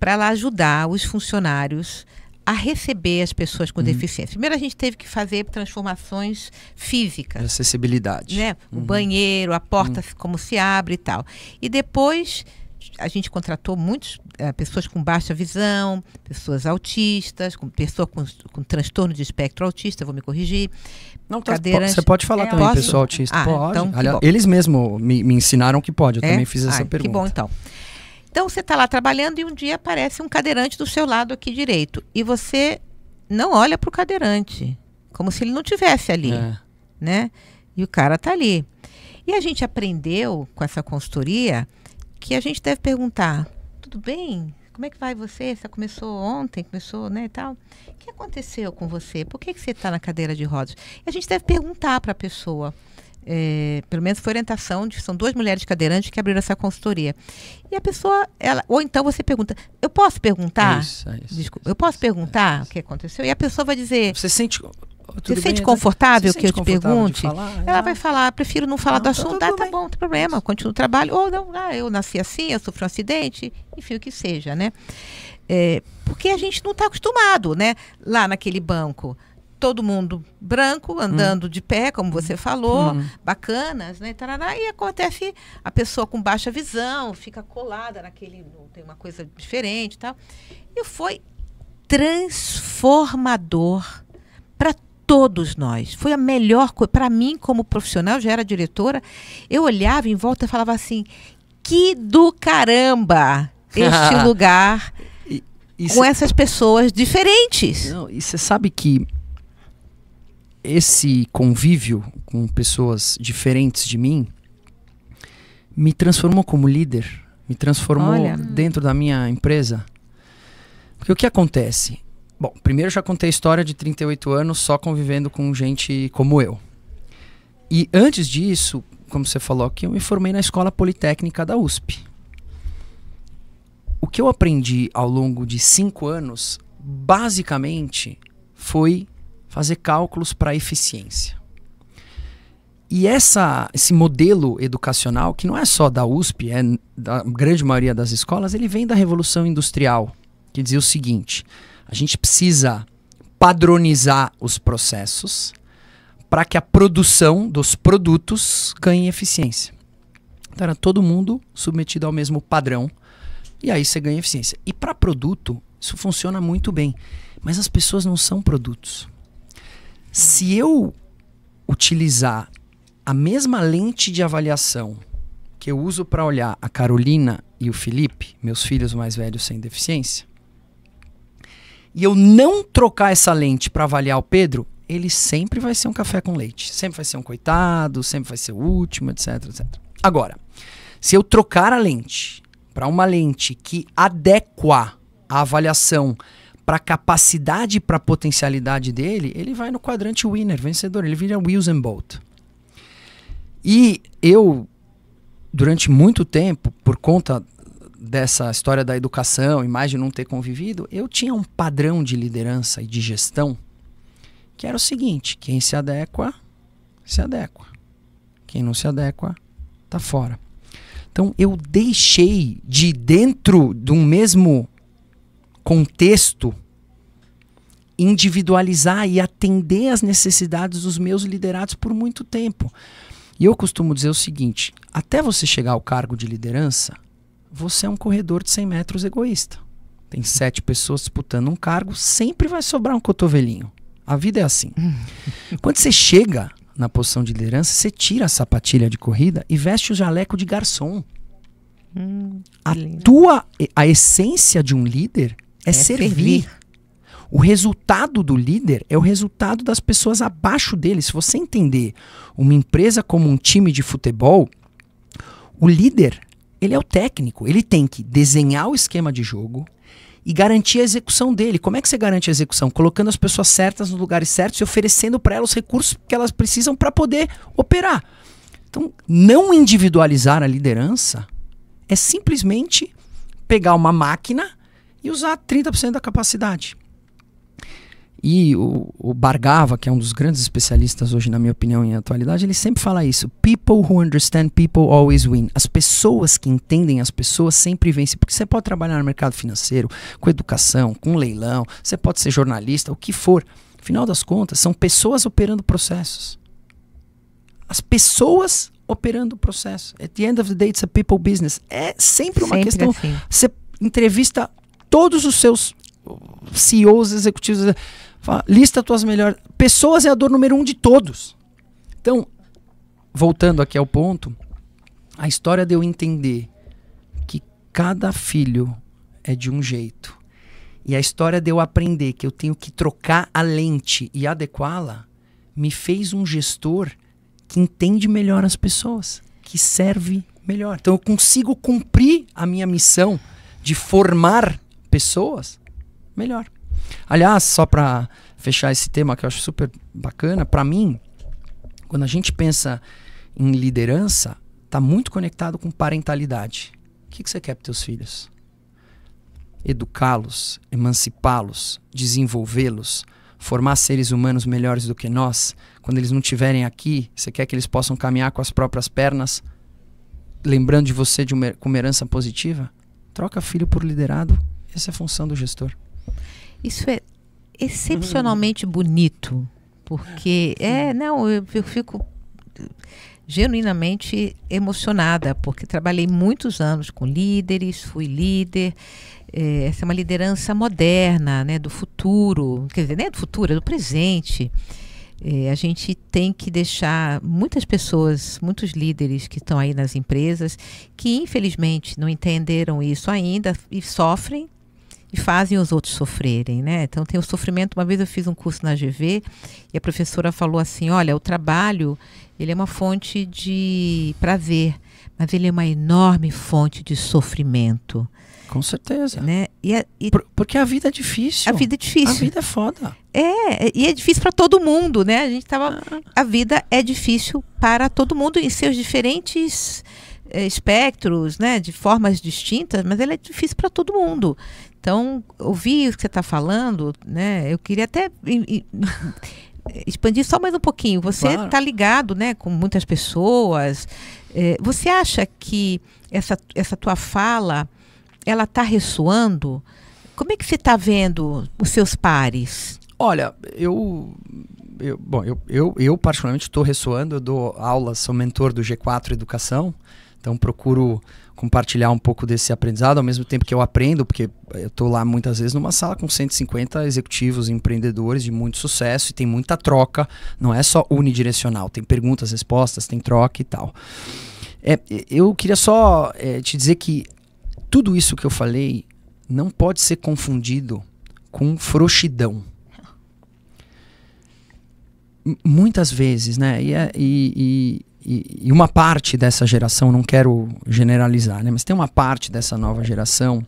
para ela ajudar os funcionários a receber as pessoas com deficiência. Primeiro a gente teve que fazer transformações físicas. Acessibilidade. Né? O banheiro, a porta, como se abre e tal. E depois a gente contratou muitas pessoas com baixa visão, pessoas autistas, pessoas com transtorno de espectro autista, vou me corrigir. Não, você pode falar também, pessoal autista. Pode. Então, aliás, eles mesmos me ensinaram que pode. Eu também fiz essa pergunta. Que bom, então. Então, você está lá trabalhando e um dia aparece um cadeirante do seu lado aqui direito. E você não olha para o cadeirante, como se ele não estivesse ali. Né? E o cara está ali. E a gente aprendeu com essa consultoria que a gente deve perguntar: tudo bem? Como é que vai você? Você começou ontem, começou, né, e tal. O que aconteceu com você? Por que você está na cadeira de rodas? E a gente deve perguntar para a pessoa. Pelo menos foi orientação, são 2 mulheres cadeirantes que abriram essa consultoria. E a pessoa, ou então você pergunta: eu posso perguntar? Isso. Desculpa, eu posso perguntar o que aconteceu? E a pessoa vai dizer: você sente confortável que eu te pergunte? Falar, ela vai falar: prefiro não falar do assunto. Tá bom, não tem problema, continuo o trabalho. Ou não, eu nasci assim, eu sofri um acidente, enfim, o que seja, né? Porque a gente não está acostumado, né? Lá naquele banco, todo mundo branco, andando de pé, como você falou, bacanas, né? Tarará, e acontece a pessoa com baixa visão, fica colada naquele, tem uma coisa diferente e tal. E foi transformador para todos nós. Foi a melhor coisa. Para mim, como profissional, eu já era diretora, eu olhava em volta e falava assim: que do caramba este lugar com essas pessoas diferentes. Não, e você sabe que esse convívio com pessoas diferentes de mim me transformou como líder, me transformou dentro da minha empresa. Porque o que acontece? Bom, primeiro eu já contei a história de 38 anos só convivendo com gente como eu. E antes disso, como você falou aqui, eu me formei na Escola Politécnica da USP. O que eu aprendi ao longo de 5 anos, basicamente, foi fazer cálculos para eficiência. E esse modelo educacional, que não é só da USP, é da grande maioria das escolas, ele vem da Revolução Industrial, que dizia o seguinte: a gente precisa padronizar os processos para que a produção dos produtos ganhe eficiência. Então era todo mundo submetido ao mesmo padrão, e aí você ganha eficiência. E para produto, isso funciona muito bem, mas as pessoas não são produtos. Se eu utilizar a mesma lente de avaliação que eu uso para olhar a Carolina e o Felipe, meus filhos mais velhos sem deficiência, e eu não trocar essa lente para avaliar o Pedro, ele sempre vai ser um café com leite. Sempre vai ser um coitado, sempre vai ser o último, etc, etc. Agora, se eu trocar a lente para uma lente que adequa a avaliação para a capacidade e para a potencialidade dele, ele vai no quadrante winner, vencedor, ele vira Usain Bolt. E eu, durante muito tempo, por conta dessa história da educação e mais de não ter convivido, eu tinha um padrão de liderança e de gestão que era o seguinte: quem se adequa, se adequa. Quem não se adequa, tá fora. Então eu deixei de, dentro de um mesmo contexto, individualizar e atender às necessidades dos meus liderados por muito tempo. E eu costumo dizer o seguinte: até você chegar ao cargo de liderança, você é um corredor de 100 metros egoísta. Tem 7 pessoas disputando um cargo, sempre vai sobrar um cotovelinho. A vida é assim. Quando você chega na posição de liderança, você tira a sapatilha de corrida e veste o jaleco de garçom. A essência de um líder é servir. O resultado do líder é o resultado das pessoas abaixo dele. Se você entender uma empresa como um time de futebol, o líder, ele é o técnico. Ele tem que desenhar o esquema de jogo e garantir a execução dele. Como é que você garante a execução? Colocando as pessoas certas nos lugares certos e oferecendo para elas os recursos que elas precisam para poder operar. Então, não individualizar a liderança é simplesmente pegar uma máquina e usar 30% da capacidade. E o Bhargava, que é um dos grandes especialistas hoje, na minha opinião, em atualidade, ele sempre fala isso: people who understand people always win. As pessoas que entendem as pessoas sempre vencem. Porque você pode trabalhar no mercado financeiro, com educação, com leilão, você pode ser jornalista, o que for. Afinal das contas, são pessoas operando processos. As pessoas operando o processo. At the end of the day, it's a people business. É sempre uma questão. Assim. Você entrevista todos os seus CEOs, executivos, fala, lista as tuas melhores. Pessoas é a dor número 1 de todos. Então, voltando aqui ao ponto, a história de eu entender que cada filho é de um jeito, e a história de eu aprender que eu tenho que trocar a lente e adequá-la, me fez um gestor que entende melhor as pessoas, que serve melhor. Então eu consigo cumprir a minha missão de formar pessoas melhor. Aliás, só para fechar esse tema que eu acho super bacana, para mim, quando a gente pensa em liderança, está muito conectado com parentalidade. O que você quer para teus filhos? Educá-los, emancipá-los, desenvolvê-los, formar seres humanos melhores do que nós. Quando eles não estiverem aqui, você quer que eles possam caminhar com as próprias pernas, lembrando de você com uma herança positiva? Troca filho por liderado. Essa é a função do gestor. Isso é excepcionalmente bonito, porque eu fico genuinamente emocionada, porque trabalhei muitos anos com líderes, fui líder. Essa é uma liderança moderna, né, do futuro, quer dizer, nem do futuro, é do presente. A gente tem que deixar muitas pessoas, muitos líderes que estão aí nas empresas, que infelizmente não entenderam isso ainda e sofrem e fazem os outros sofrerem, né? Então tem o sofrimento. Uma vez eu fiz um curso na GV e a professora falou assim: olha, o trabalho, ele é uma fonte de prazer, mas ele é uma enorme fonte de sofrimento. Com certeza. Né? Porque a vida é difícil. A vida é difícil. A vida é foda. E é difícil para todo mundo, né? A vida é difícil para todo mundo em seus diferentes espectros, né? De formas distintas, mas ela é difícil para todo mundo. Então, ouvir o que você está falando, né? Eu queria até expandir só mais um pouquinho. Você está ligado, né, com muitas pessoas. Você acha que essa tua fala, ela está ressoando? Como é que você está vendo os seus pares? Olha, eu particularmente estou ressoando, eu dou aulas, sou mentor do G4 Educação, então procuro compartilhar um pouco desse aprendizado, ao mesmo tempo que eu aprendo, porque eu estou lá muitas vezes numa sala com 150 executivos, empreendedores de muito sucesso, e tem muita troca, não é só unidirecional, tem perguntas, respostas, tem troca e tal. Eu queria só te dizer que tudo isso que eu falei não pode ser confundido com frouxidão. Muitas vezes, né? E uma parte dessa geração, não quero generalizar, né? Mas tem uma parte dessa nova geração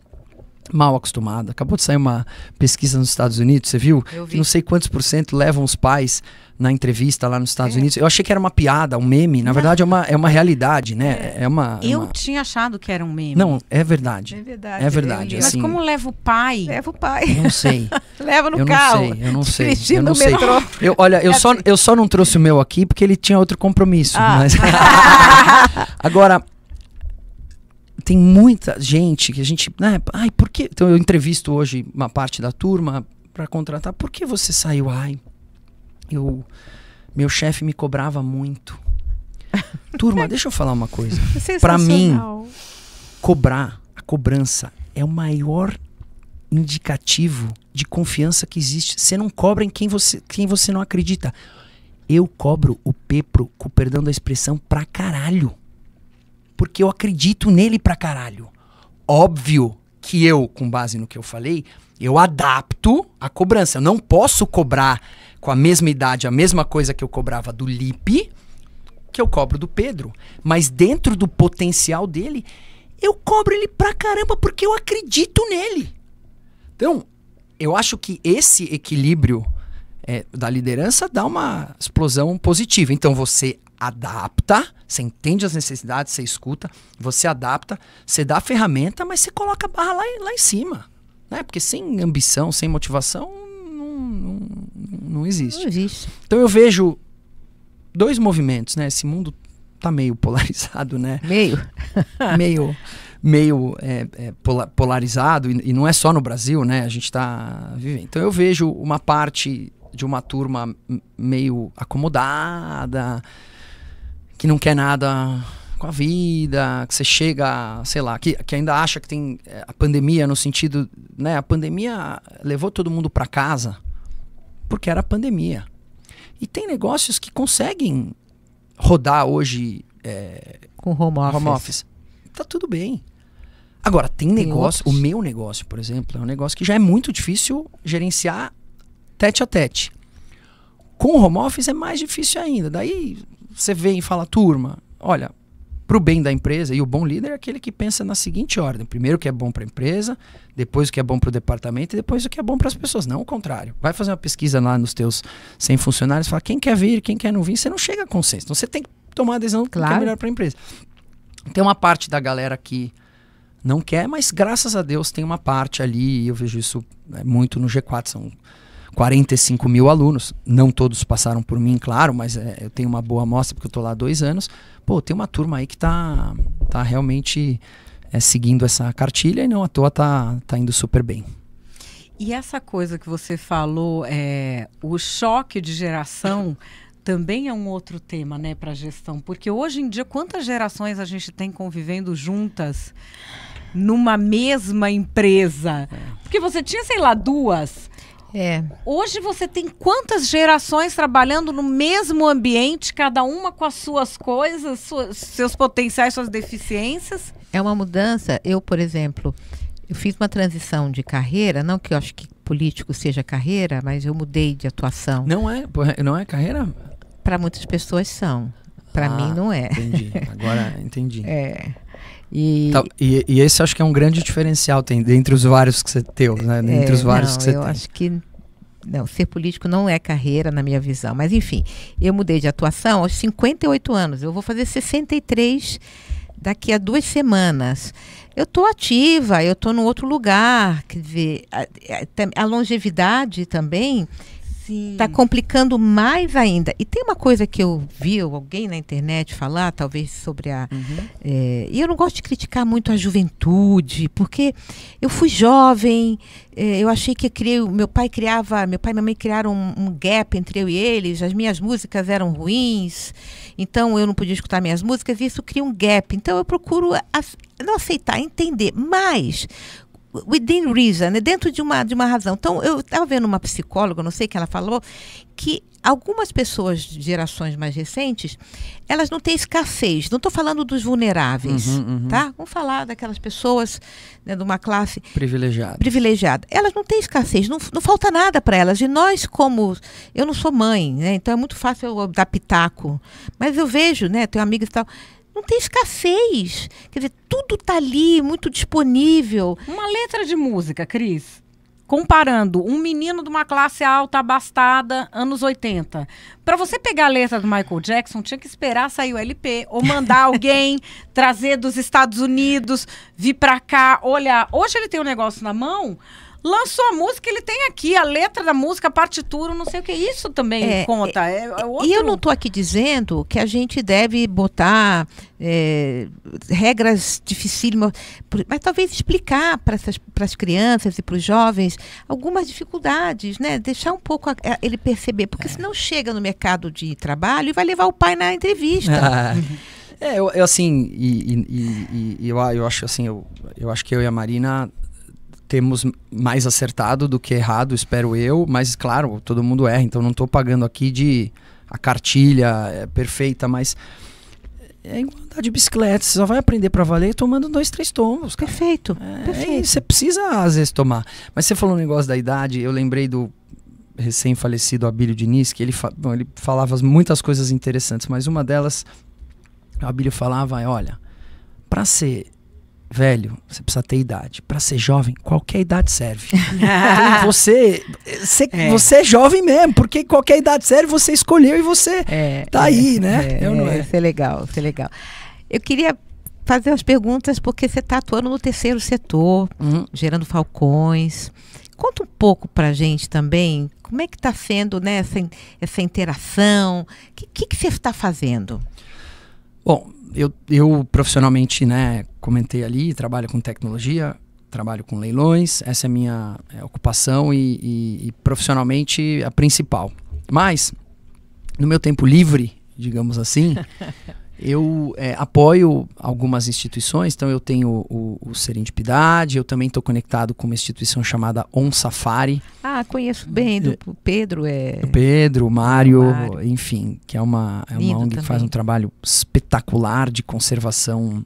mal acostumada. Acabou de sair uma pesquisa nos Estados Unidos, você viu? Eu vi. Não sei quantos % levam os pais na entrevista lá nos Estados Unidos. Eu achei que era uma piada, um meme. Na verdade, é uma realidade, né? Eu tinha achado que era um meme. Não, é verdade. É verdade. É verdade. Mas assim, como leva o pai? Leva o pai. não sei. Leva no Eu carro. não sei. Dirigindo Eu não no sei. metrô. Eu só não trouxe o meu aqui porque ele tinha outro compromisso. Mas... Agora, tem muita gente que a gente... Né, por que... Então eu entrevisto hoje uma parte da turma para contratar. Por que você saiu? Meu chefe me cobrava muito. Turma, deixa eu falar uma coisa. Para mim, a cobrança é o maior indicativo de confiança que existe. Você não cobra em quem você não acredita. Eu cobro o Pepro, com o perdão da expressão, pra caralho. Porque eu acredito nele pra caralho. Óbvio que eu, com base no que eu falei, eu adapto a cobrança. Eu não posso cobrar com a mesma idade a mesma coisa que eu cobrava do Lipe, que eu cobro do Pedro. Mas dentro do potencial dele, eu cobro ele pra caramba porque eu acredito nele. Então, eu acho que esse equilíbrio da liderança dá uma explosão positiva. Então você adapta, você entende as necessidades, você escuta, você adapta, você dá a ferramenta, mas você coloca a barra lá em cima. Né? Porque sem ambição, sem motivação, não existe. Não existe. Então eu vejo 2 movimentos, né? Esse mundo tá meio polarizado, né? meio polarizado, e não é só no Brasil, né? A gente tá vivendo. Então eu vejo uma parte de uma turma meio acomodada, que não quer nada com a vida, que você chega, sei lá, que ainda acha que tem a pandemia no sentido, né? A pandemia levou todo mundo para casa porque era pandemia. E tem negócios que conseguem rodar hoje com home office. Tá tudo bem. Agora, tem negócio, o meu negócio, por exemplo, é um negócio que já é muito difícil gerenciar tete a tete. Com o home office é mais difícil ainda. Daí você vem e fala, turma, olha, pro bem da empresa, e o bom líder é aquele que pensa na seguinte ordem: primeiro o que é bom para a empresa, depois o que é bom para o departamento e depois o que é bom para as pessoas, não o contrário. Vai fazer uma pesquisa lá nos teus 100 funcionários, fala quem quer vir, quem quer não vir, você não chega a consenso. Então você tem que tomar a decisão do que é melhor para a empresa. Tem uma parte da galera que não quer, mas graças a Deus tem uma parte ali, e eu vejo isso muito no G4, são 45 mil alunos, não todos passaram por mim, claro, mas eu tenho uma boa amostra porque eu estou lá há 2 anos. Pô, tem uma turma aí que tá realmente seguindo essa cartilha e não à toa tá indo super bem. E essa coisa que você falou, o choque de geração também é um outro tema, né, para gestão, porque hoje em dia quantas gerações a gente tem convivendo juntas numa mesma empresa? Porque você tinha, sei lá, 2. Hoje você tem quantas gerações trabalhando no mesmo ambiente, cada uma com as suas coisas, seus potenciais, suas deficiências? É uma mudança. Eu, por exemplo, eu fiz uma transição de carreira, não que eu acho que político seja carreira, mas eu mudei de atuação. Não é carreira? Para muitas pessoas são. Para mim não é. Entendi. Agora entendi. E esse acho que é um grande diferencial dentre os vários que você tem, né? Dentre os vários que você tem. Eu acho que não, ser político não é carreira na minha visão. Mas enfim, eu mudei de atuação aos 58 anos. Eu vou fazer 63 daqui a 2 semanas. Eu estou ativa, eu estou num outro lugar. Quer dizer, a longevidade também Sim. Está complicando mais ainda. E tem uma coisa que eu vi alguém na internet falar, talvez sobre a... e eu não gosto de criticar muito a juventude, porque eu fui jovem, eu achei que meu pai e minha mãe criaram um gap entre eu e eles, as minhas músicas eram ruins, então eu não podia escutar minhas músicas, e isso cria um gap. Então eu procuro não aceitar, entender, mas... within reason, né? Dentro de uma razão. Então, eu estava vendo uma psicóloga, não sei o que ela falou, que algumas pessoas de gerações mais recentes, elas não têm escassez. Não estou falando dos vulneráveis, tá? Vamos falar daquelas pessoas, né, de uma classe privilegiada. Elas não têm escassez, não falta nada para elas. E nós, eu não sou mãe, né? Então é muito fácil eu dar pitaco. Mas eu vejo, né? Tenho amigos e tal... Não tem escassez. Quer dizer, tudo está ali, muito disponível. Uma letra de música, Cris, comparando um menino de uma classe alta, abastada, anos 80. Para você pegar a letra do Michael Jackson, tinha que esperar sair o LP, ou mandar alguém trazer dos Estados Unidos, vir para cá, olhar. Hoje ele tem um negócio na mão... Lançou a música, ele tem aqui a letra da música, a partitura, não sei o que. Isso também conta. Outro... E eu não estou aqui dizendo que a gente deve botar regras dificílimas, mas talvez explicar para as crianças e para os jovens algumas dificuldades, né? Deixar um pouco ele perceber, porque senão chega no mercado de trabalho e vai levar o pai na entrevista. Eu assim, eu acho assim, eu acho que eu e a Marina temos mais acertado do que errado, espero eu, mas claro, todo mundo erra, então não estou pagando aqui a cartilha perfeita, mas é igual andar de bicicleta, você só vai aprender para valer tomando 2, 3 tombos. Cara. Perfeito. Você precisa às vezes tomar. Mas você falou um negócio da idade, eu lembrei do recém-falecido Abílio Diniz, que ele falava muitas coisas interessantes, mas uma delas, o Abílio falava, olha, para ser velho, você precisa ter idade. Para ser jovem, qualquer idade serve. Você é jovem mesmo, porque qualquer idade serve, você escolheu e você tá aí, né? Isso é legal, isso é legal. Eu queria fazer umas perguntas, porque você está atuando no terceiro setor, gerando falcões. Conta um pouco pra gente também, como é que está sendo, né, essa interação? O que você está fazendo? Bom, eu profissionalmente, né, comentei ali, trabalho com tecnologia, trabalho com leilões, essa é a minha ocupação e profissionalmente a principal. Mas, no meu tempo livre, digamos assim, eu apoio algumas instituições, então eu tenho o Serendipidade, eu também estou conectado com uma instituição chamada On Safari. Ah, conheço bem, do Pedro. O Pedro, o Mário, enfim, que é uma ONG que faz um trabalho espetacular de conservação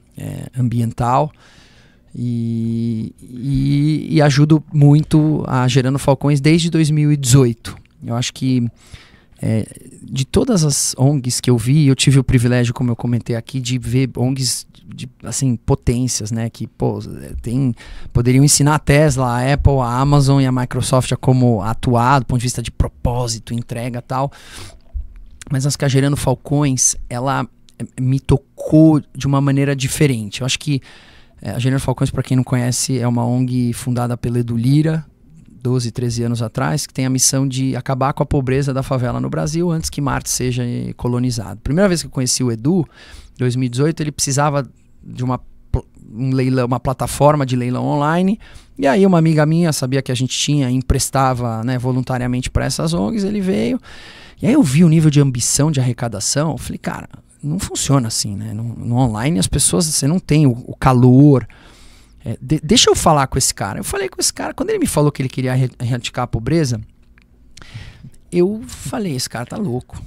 ambiental e ajudo muito a Gerando Falcões desde 2018. Eu acho que de todas as ONGs que eu vi, eu tive o privilégio, como eu comentei aqui, de ver ONGs de assim, potências, né? Que poderiam ensinar a Tesla, a Apple, a Amazon e a Microsoft a como atuar do ponto de vista de propósito, entrega e tal. Mas a Gerando Falcões, ela me tocou de uma maneira diferente. Eu acho que a Gerando Falcões, para quem não conhece, é uma ONG fundada pelo Edu Lyra, 12, 13 anos atrás, que tem a missão de acabar com a pobreza da favela no Brasil antes que Marte seja colonizado. Primeira vez que eu conheci o Edu, em 2018, ele precisava de uma plataforma de leilão online, e aí uma amiga minha sabia que a gente tinha e emprestava, né, voluntariamente para essas ONGs, ele veio, e aí eu vi o nível de ambição de arrecadação, eu falei, cara, não funciona assim, né? No online as pessoas, você não tem o calor. Deixa eu falar com esse cara. Eu falei com esse cara, quando ele me falou que ele queria erradicar a pobreza, eu falei, esse cara tá louco,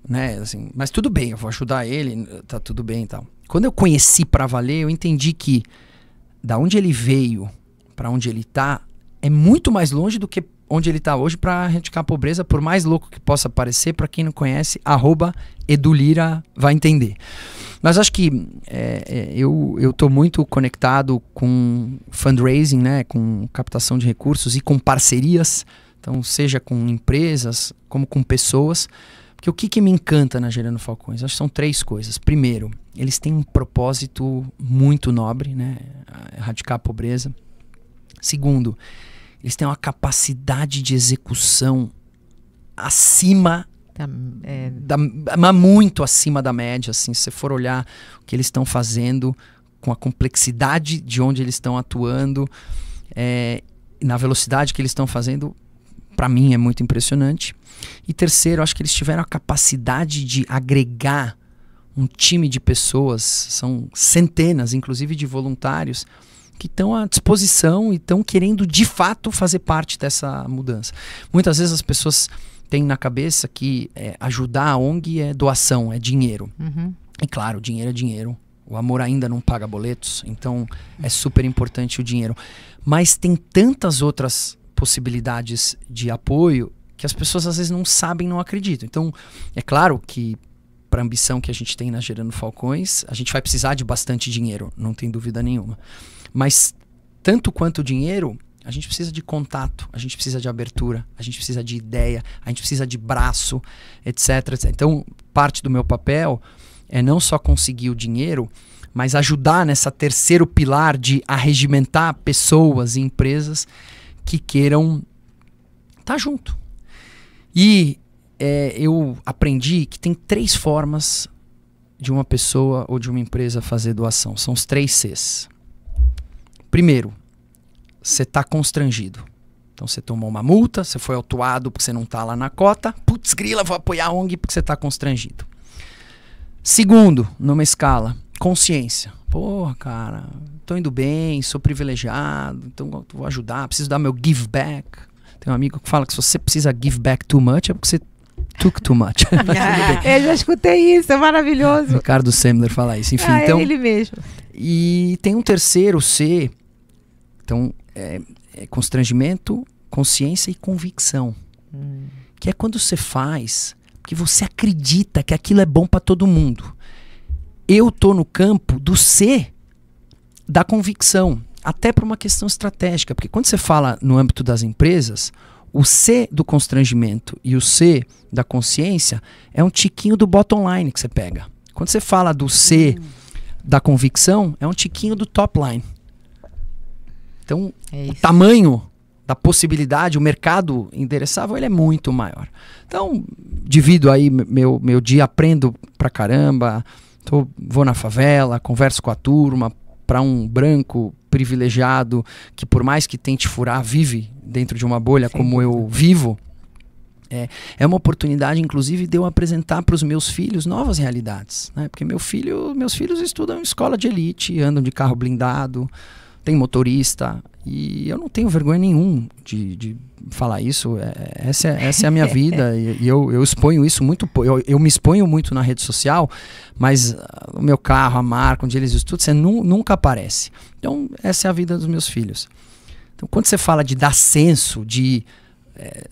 né? Assim, mas tudo bem, eu vou ajudar ele, tá tudo bem e tal. Quando eu conheci pra valer, eu entendi que da onde ele veio pra onde ele tá é muito mais longe do que onde ele tá hoje pra erradicar a pobreza, por mais louco que possa parecer. Pra quem não conhece, @EduLyra vai entender. Mas acho que eu estou muito conectado com fundraising, né, com captação de recursos e com parcerias, então seja com empresas como com pessoas, porque o que me encanta na Gerando Falcões? Acho que são 3 coisas. Primeiro, eles têm um propósito muito nobre, né, erradicar a pobreza. Segundo, eles têm uma capacidade de execução acima mas muito acima da média, assim, se você for olhar o que eles estão fazendo, com a complexidade de onde eles estão atuando, na velocidade que eles estão fazendo, para mim é muito impressionante. E terceiro, acho que eles tiveram a capacidade de agregar um time de pessoas, são centenas, inclusive de voluntários, que estão à disposição e estão querendo de fato fazer parte dessa mudança. Muitas vezes as pessoas têm na cabeça que ajudar a ONG é doação, é dinheiro. E claro, dinheiro é dinheiro. O amor ainda não paga boletos, então é super importante o dinheiro. Mas tem tantas outras possibilidades de apoio que as pessoas às vezes não sabem, não acreditam. Então, é claro que para a ambição que a gente tem na Gerando Falcões, a gente vai precisar de bastante dinheiro, não tem dúvida nenhuma. Mas tanto quanto o dinheiro, a gente precisa de contato, a gente precisa de abertura, a gente precisa de ideia, a gente precisa de braço, etc, etc. Então, parte do meu papel é não só conseguir o dinheiro, mas ajudar nessa terceiro pilar de arregimentar pessoas e empresas que queiram estar junto. E eu aprendi que tem 3 formas de uma pessoa ou de uma empresa fazer doação. São os 3 Cs. Primeiro, você está constrangido. Então você tomou uma multa, você foi autuado porque você não está lá na cota. Putz, grila, vou apoiar a ONG porque você está constrangido. Segundo, numa escala, consciência. Porra, cara, tô indo bem, sou privilegiado, então vou ajudar, preciso dar meu give back. Tem um amigo que fala que se você precisa give back too much, é porque você took too much. Eu já escutei isso, é maravilhoso. Ricardo Semler fala isso. Enfim, então, é ele mesmo. E tem um terceiro C, então constrangimento, consciência e convicção. Que é quando você faz, porque você acredita que aquilo é bom para todo mundo. Eu tô no campo do C, da convicção, até por uma questão estratégica, porque quando você fala no âmbito das empresas, o C do constrangimento e o C da consciência é um tiquinho do bottom line que você pega. Quando você fala do C da convicção, é um tiquinho do top line. Então, o tamanho da possibilidade, o mercado endereçável, ele é muito maior. Então, divido aí meu dia, aprendo pra caramba, vou na favela, converso com a turma, para um branco privilegiado que por mais que tente furar, vive dentro de uma bolha. Sim, como eu vivo, é uma oportunidade inclusive de eu apresentar para os meus filhos novas realidades, né? Porque meus filhos estudam em escola de elite, andam de carro blindado, tem motorista, e eu não tenho vergonha nenhum de falar isso. Essa é a minha vida e eu exponho isso muito. Eu me exponho muito na rede social, mas o meu carro, a marca, onde eles estudam, você nunca aparece. Então, essa é a vida dos meus filhos. Então, quando você fala de dar senso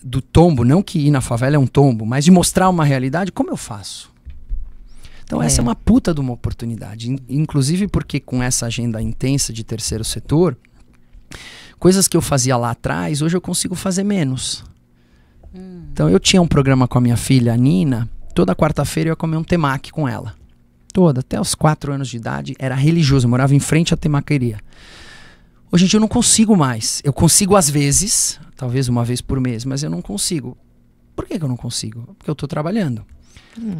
do tombo, não que ir na favela é um tombo, mas de mostrar uma realidade, como eu faço? Então, essa é uma puta de uma oportunidade. Inclusive porque com essa agenda intensa de terceiro setor, coisas que eu fazia lá atrás, hoje eu consigo fazer menos. Então eu tinha um programa com a minha filha, a Nina, toda quarta-feira eu ia comer um temaki com ela. Até os 4 anos de idade, era religioso, eu morava em frente à temaqueria. Hoje em dia eu não consigo mais. Eu consigo às vezes, talvez uma vez por mês, mas eu não consigo. Por que eu não consigo? Porque eu estou trabalhando.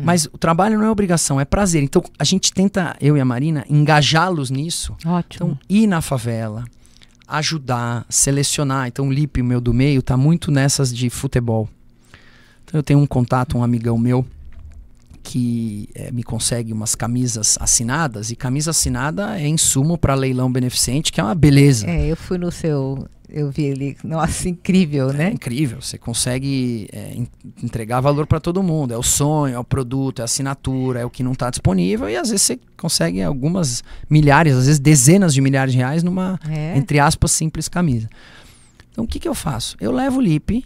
Mas o trabalho não é obrigação, é prazer. Então a gente tenta, eu e a Marina, engajá-los nisso. Ótimo. Então ir na favela, ajudar, selecionar. Então o Lipe, o meu do meio, tá muito nessas de futebol. Então eu tenho um contato, um amigão meu, que me consegue umas camisas assinadas. E camisa assinada é insumo para leilão beneficente, que é uma beleza. Eu fui no seu... Eu vi ele, nossa, incrível, né? É incrível, você consegue entregar valor para todo mundo. É o sonho, é o produto, é a assinatura, é o que não está disponível. E às vezes você consegue algumas milhares, às vezes dezenas de milhares de reais numa, entre aspas, simples camisa. Então o que eu faço? Eu levo o Lipe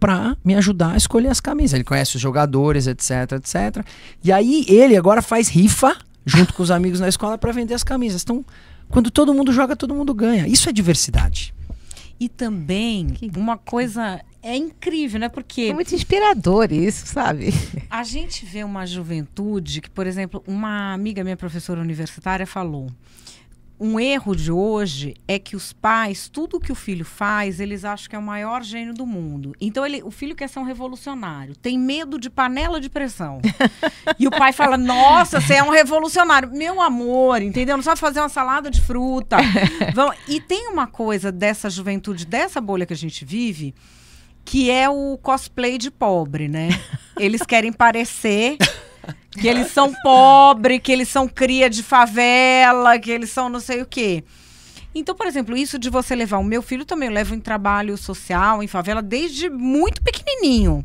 para me ajudar a escolher as camisas. Ele conhece os jogadores, etc, etc. E aí ele agora faz rifa junto com os amigos na escola para vender as camisas. Então, quando todo mundo joga, todo mundo ganha. Isso é diversidade. E também, uma coisa incrível, né? Porque... É muito inspirador isso, sabe? A gente vê uma juventude que, por exemplo, uma amiga minha, professora universitária, falou: um erro de hoje é que os pais, tudo que o filho faz, eles acham que é o maior gênio do mundo. Então, o filho quer ser um revolucionário. Tem medo de panela de pressão. E o pai fala, nossa, você é um revolucionário. Meu amor, entendeu? Não sabe fazer uma salada de fruta. E tem uma coisa dessa juventude, dessa bolha que a gente vive, que é o cosplay de pobre, né? Eles querem parecer... que eles são pobres, que eles são cria de favela, que eles são não sei o quê. Então, por exemplo, isso de você levar... O meu filho também eu levo em trabalho social, em favela, desde muito pequenininho.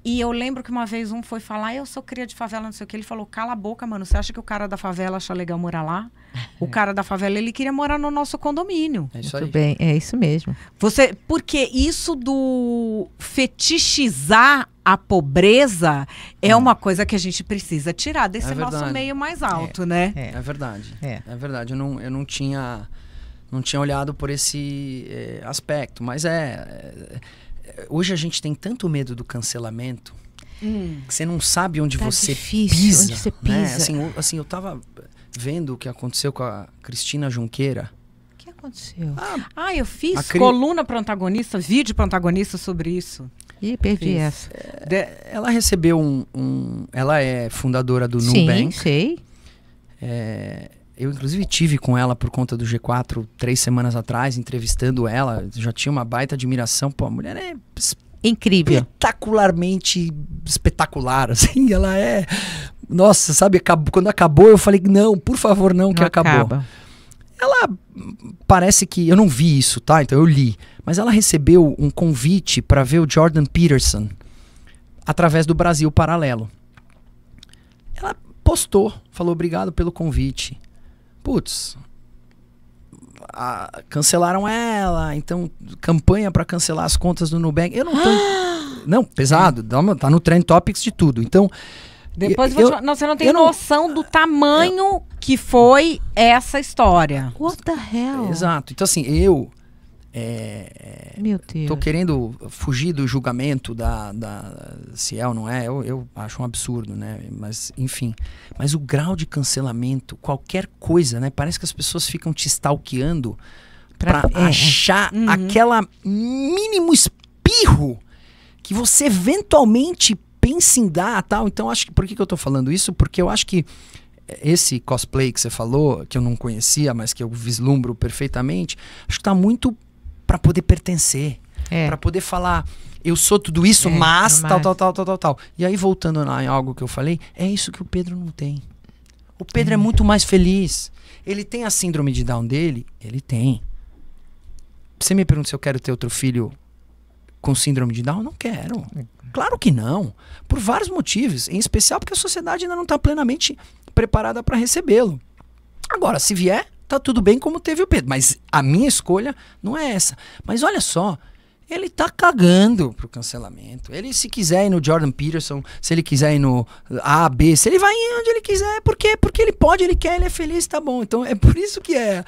E eu lembro que uma vez um foi falar, eu sou cria de favela, não sei o quê. Ele falou, cala a boca, mano. Você acha que o cara da favela acha legal morar lá? O cara da favela, ele queria morar no nosso condomínio. É isso Muito aí. bem, é isso mesmo. Porque isso do fetichizar a pobreza é uma coisa que a gente precisa tirar desse nosso meio mais alto, né? É verdade. É. É verdade. Eu não tinha olhado por esse aspecto. Mas hoje a gente tem tanto medo do cancelamento que você não sabe onde você pisa. Onde você né? pisa. Assim, eu tava vendo o que aconteceu com a Cristina Junqueira. O que aconteceu? Eu fiz coluna para antagonista, vídeo para antagonista sobre isso. Ih, perdi essa. Ela recebeu ela é fundadora do Sim, Nubank. sei. Eu, inclusive, tive com ela por conta do G4 3 semanas atrás, entrevistando ela. Já tinha uma baita admiração. Pô, a mulher é Incrível. espetacularmente espetacular, assim. Ela é... Nossa, sabe? Quando acabou, eu falei, não, por favor, não, que acabou. Acaba. Ela parece que... Eu não vi isso, tá? Então eu li. Mas ela recebeu um convite para ver o Jordan Peterson através do Brasil Paralelo. Ela postou, falou obrigado pelo convite. Putz, cancelaram ela, então campanha para cancelar as contas do Nubank. Eu não tô... Não, pesado, tá no Trend Topics de tudo. Então... Depois você não tem noção do tamanho que foi essa história. What the hell? Exato. Então, assim, Meu Deus. tô querendo fugir do julgamento se é ou não é. Eu acho um absurdo, né? Mas, enfim. Mas o grau de cancelamento, qualquer coisa, né? Parece que as pessoas ficam te stalkeando pra achar aquela mínimo espirro que você eventualmente pensa em dar, tal. Então, por que eu tô falando isso? Porque eu acho que esse cosplay que você falou, que eu não conhecia, mas que eu vislumbro perfeitamente, acho que tá muito para poder pertencer, para poder falar, eu sou tudo isso, mas tal. E aí, voltando lá em algo que eu falei, é isso que o Pedro não tem. O Pedro é muito mais feliz. Ele tem a síndrome de Down dele? Ele tem. Você me pergunta se eu quero ter outro filho com síndrome de Down? Não quero. Claro que não. Por vários motivos. Em especial porque a sociedade ainda não está plenamente preparada para recebê-lo. Agora, se vier, tá tudo bem como teve o Pedro. Mas a minha escolha não é essa. Mas olha só, ele tá cagando pro cancelamento. Ele, se quiser ir no Jordan Peterson, se ele quiser ir no A, B, se ele vai ir onde ele quiser, porque ele pode, ele quer, ele é feliz, tá bom. Então é por isso que é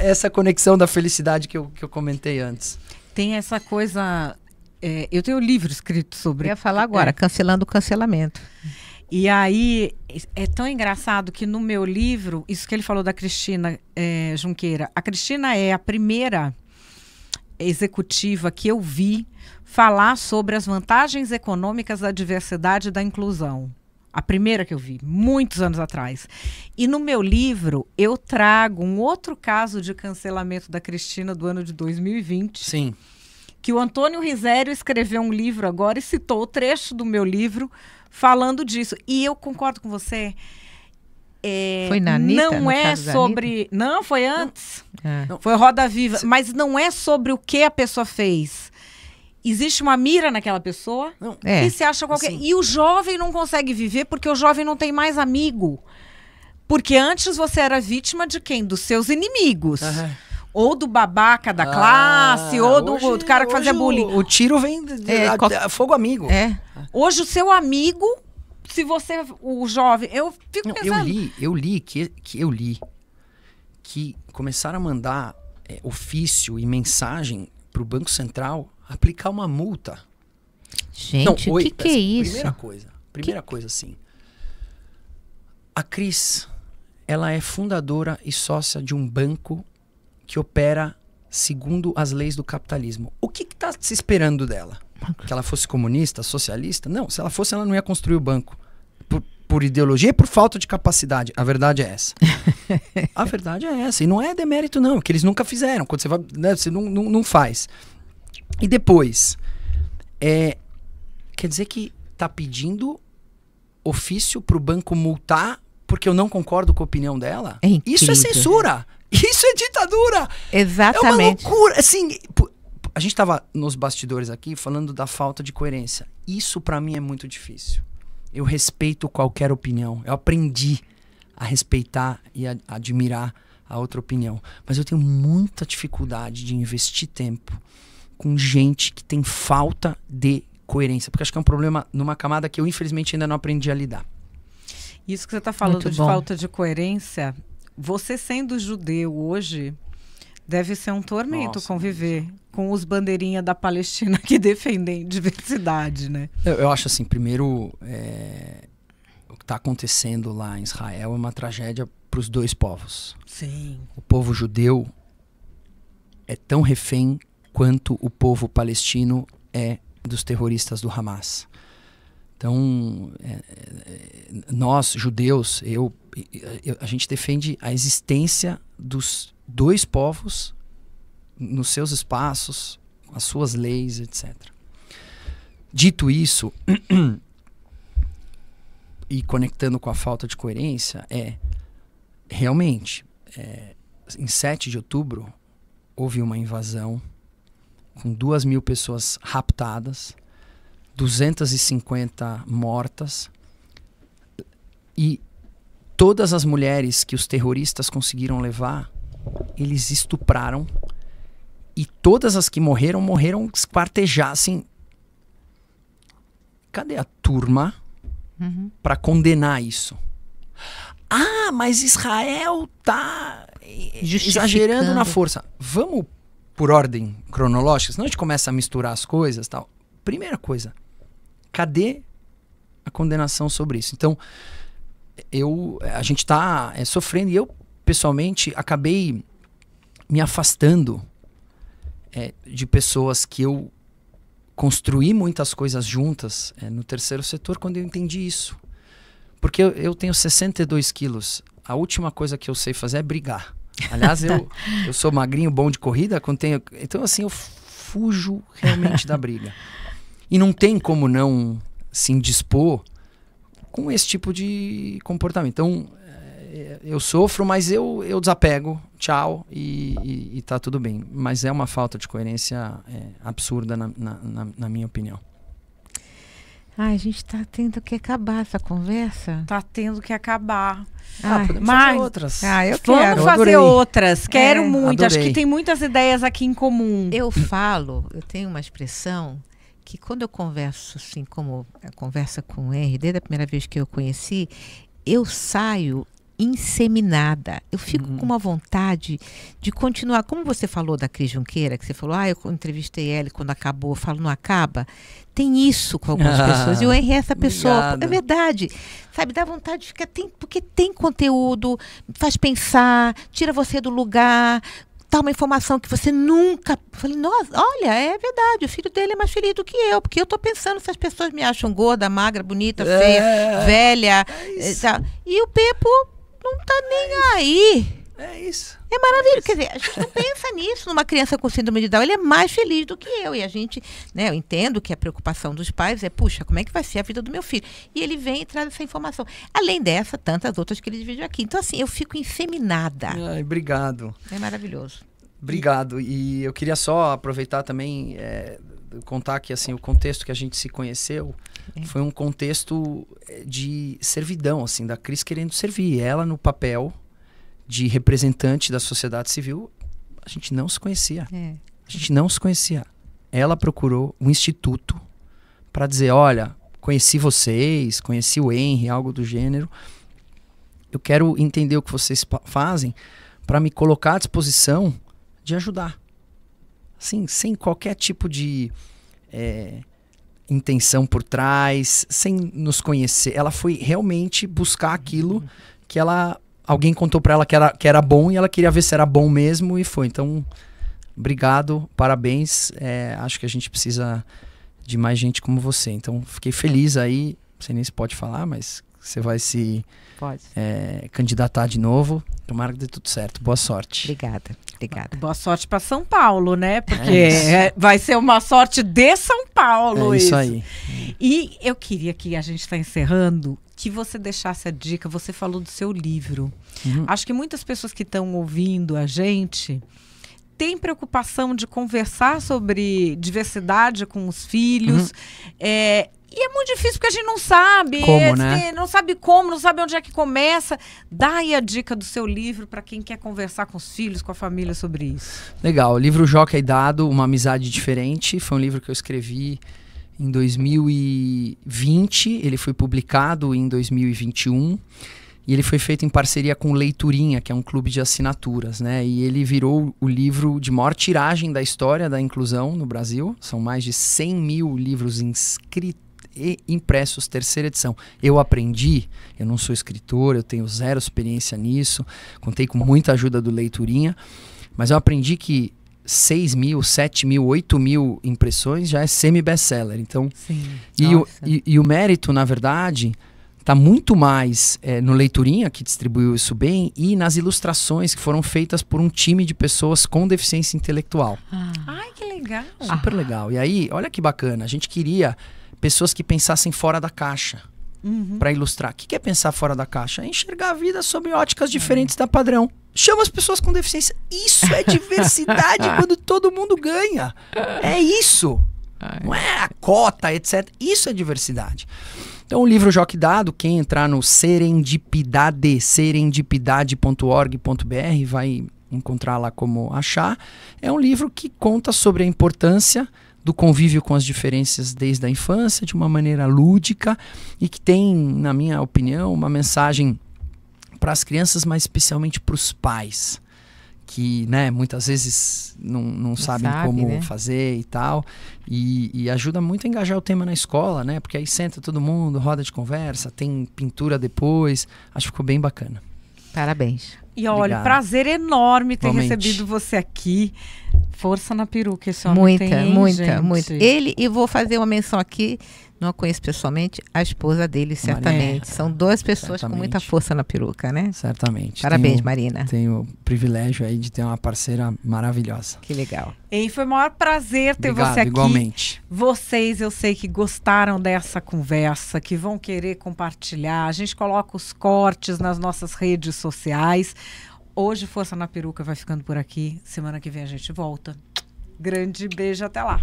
essa conexão da felicidade que eu comentei antes. Tem essa coisa... eu tenho um livro escrito sobre... Eu ia falar agora, cancelando o cancelamento. E aí, é tão engraçado que no meu livro, isso que ele falou da Cristina Junqueira, a Cristina é a primeira executiva que eu vi falar sobre as vantagens econômicas da diversidade e da inclusão. A primeira que eu vi, muitos anos atrás. E no meu livro, eu trago um outro caso de cancelamento da Cristina do ano de 2020. Sim. Que o Antônio Risério escreveu um livro agora e citou o trecho do meu livro falando disso. E eu concordo com você. Foi na Anitta, não é sobre... Não, foi antes. Não. Foi Roda Viva. Mas não é sobre o que a pessoa fez. Existe uma mira naquela pessoa e se acha qualquer... Assim. E o jovem não consegue viver porque o jovem não tem mais amigo. Porque antes você era vítima de quem? Dos seus inimigos. Ou do babaca da classe, ou do cara que fazia bullying. O tiro vem fogo amigo. Hoje o seu amigo, se você, o jovem, eu fico pensando... Eu li que começaram a mandar ofício e mensagem pro Banco Central aplicar uma multa. Gente, o que é isso? Primeira coisa assim. A Cris, ela é fundadora e sócia de um banco que opera segundo as leis do capitalismo. O que está se esperando dela? Que ela fosse comunista, socialista? Não, se ela fosse, ela não ia construir o banco. Por ideologia e por falta de capacidade. A verdade é essa. A verdade é essa. E não é demérito, não, que eles nunca fizeram. Quando você vai, né, você não faz. E depois, quer dizer que está pedindo ofício para o banco multar porque eu não concordo com a opinião dela? É incrível. Isso é censura. Isso é ditadura. Exatamente. É uma loucura. Assim, a gente estava nos bastidores aqui falando da falta de coerência. Isso para mim é muito difícil. Eu respeito qualquer opinião. Eu aprendi a respeitar e a admirar a outra opinião. Mas eu tenho muita dificuldade de investir tempo com gente que tem falta de coerência. Porque acho que é um problema numa camada que eu, infelizmente, ainda não aprendi a lidar. Isso que você está falando Muito de bom. falta de coerência, você sendo judeu hoje, deve ser um tormento conviver com os bandeirinhas da Palestina que defendem diversidade, né? Eu acho assim, primeiro, o que está acontecendo lá em Israel é uma tragédia para os dois povos. Sim. O povo judeu é tão refém quanto o povo palestino é dos terroristas do Hamas. Então, nós, judeus, a gente defende a existência dos dois povos nos seus espaços, as suas leis, etc. Dito isso, e conectando com a falta de coerência, realmente, em 7 de outubro, houve uma invasão com 2.000 pessoas raptadas, 250 mortas, e todas as mulheres que os terroristas conseguiram levar, eles estupraram, e todas as que morreram esquartejadas. Assim, cadê a turma para condenar isso? Ah, mas Israel tá exagerando na força. Vamos por ordem cronológica, senão a gente começa a misturar as coisas, tal. Primeira coisa, cadê a condenação sobre isso? Então, a gente está sofrendo, e eu, pessoalmente, acabei me afastando de pessoas que eu construí muitas coisas juntas no terceiro setor quando eu entendi isso. Porque eu tenho 62 quilos. A última coisa que eu sei fazer é brigar. Aliás, eu sou magrinho, bom de corrida. Então, assim, eu fujo realmente da briga. E não tem como não se indispor com esse tipo de comportamento. Então, eu sofro, mas eu desapego, tchau, e tá tudo bem. Mas é uma falta de coerência absurda, na minha opinião. Ai, a gente tá tendo que acabar essa conversa. Tá tendo que acabar. Podemos mas fazer outras. Eu Vamos quero. fazer adorei. outras. Quero muito. Adorei. Acho que tem muitas ideias aqui em comum. Eu tenho uma expressão que quando eu converso, assim, como a conversa com o Henry, desde a primeira vez que eu conheci, eu saio inseminada. Eu fico com uma vontade de continuar. Como você falou da Cris Junqueira, que você falou, eu entrevistei ela e quando acabou, eu falo, não acaba. Tem isso com algumas pessoas. E o Henry é essa pessoa. Obrigado. É verdade. Sabe, dá vontade de ficar... porque tem conteúdo, faz pensar, tira você do lugar, dá uma informação que você nunca... Eu falei, nossa, olha, é verdade, o filho dele é mais feliz do que eu, porque eu tô pensando se as pessoas me acham gorda, magra, bonita, feia, velha. E o Pepo não tá nem aí. É isso. É maravilhoso. Quer dizer, a gente não pensa nisso numa criança com síndrome de Down. Ele é mais feliz do que eu. E a gente, né, eu entendo que a preocupação dos pais é, puxa, como é que vai ser a vida do meu filho? E ele vem e traz essa informação. Além dessa, tantas outras que ele divide aqui. Então, assim, eu fico inseminada. Ai, obrigado. É maravilhoso. Obrigado. E eu queria só aproveitar também, contar que assim, o contexto que a gente se conheceu foi um contexto de servidão, assim, da Cris querendo servir. Ela no papel de representante da sociedade civil, a gente não se conhecia. A gente não se conhecia. Ela procurou um instituto para dizer, olha, conheci vocês, conheci o Henry, algo do gênero. Eu quero entender o que vocês fazem para me colocar à disposição de ajudar. Assim, sem qualquer tipo de intenção por trás, sem nos conhecer. Ela foi realmente buscar aquilo que ela alguém contou pra ela que era bom e ela queria ver se era bom mesmo e foi. Então, obrigado, parabéns. Acho que a gente precisa de mais gente como você. Então, fiquei feliz aí. Não sei nem se pode falar, mas você vai se candidatar de novo. Tomara que dê tudo certo. Boa sorte. Obrigada. Boa sorte para São Paulo, né? Porque vai ser uma sorte de São Paulo. É isso aí. E eu queria que a gente está encerrando, que você deixasse a dica. Você falou do seu livro. Acho que muitas pessoas que estão ouvindo a gente têm preocupação de conversar sobre diversidade com os filhos. E é muito difícil porque a gente não sabe. Como, né? Não sabe como, não sabe onde é que começa. Dá aí a dica do seu livro para quem quer conversar com os filhos, com a família sobre isso. Legal. O livro Joca e Dado, Uma Amizade Diferente, foi um livro que eu escrevi em 2020. Ele foi publicado em 2021. E ele foi feito em parceria com Leiturinha, que é um clube de assinaturas, né? E ele virou o livro de maior tiragem da história da inclusão no Brasil. São mais de 100 mil livros inscritos e impressos, terceira edição. Eu aprendi, eu não sou escritor, eu tenho zero experiência nisso, contei com muita ajuda do Leiturinha, mas eu aprendi que 6 mil, 7 mil, 8 mil impressões já é semi-best-seller. Então, e o mérito, na verdade, está muito mais no Leiturinha, que distribuiu isso bem, e nas ilustrações que foram feitas por um time de pessoas com deficiência intelectual. Ai, que legal. Super legal. E aí, olha que bacana, a gente queria pessoas que pensassem fora da caixa para ilustrar. O que é pensar fora da caixa? É enxergar a vida sob óticas diferentes da padrão. Chama as pessoas com deficiência. Isso é diversidade quando todo mundo ganha. É isso. Não é a cota, etc. Isso é diversidade. Então o livro Joca e Dado, quem entrar no serendipidade.org.br vai encontrar lá como achar. É um livro que conta sobre a importância do convívio com as diferenças desde a infância, de uma maneira lúdica, e que tem, na minha opinião, uma mensagem para as crianças, mas especialmente para os pais, que, né, muitas vezes não sabem como fazer e tal, e ajuda muito a engajar o tema na escola, né, porque aí senta todo mundo, roda de conversa, tem pintura depois, acho que ficou bem bacana. Parabéns. E olha, prazer enorme ter recebido você aqui. Força na peruca, esse homem tem, muita. Ele, e vou fazer uma menção aqui, não a conheço pessoalmente, a esposa dele, certamente. São duas pessoas com muita força na peruca, né? Certamente. Parabéns, Marina. Tenho o privilégio aí de ter uma parceira maravilhosa. Que legal. E foi o maior prazer ter você aqui. Igualmente. Vocês, eu sei que gostaram dessa conversa, que vão querer compartilhar. A gente coloca os cortes nas nossas redes sociais. Hoje, Força na Peruca vai ficando por aqui. Semana que vem a gente volta. Grande beijo, até lá.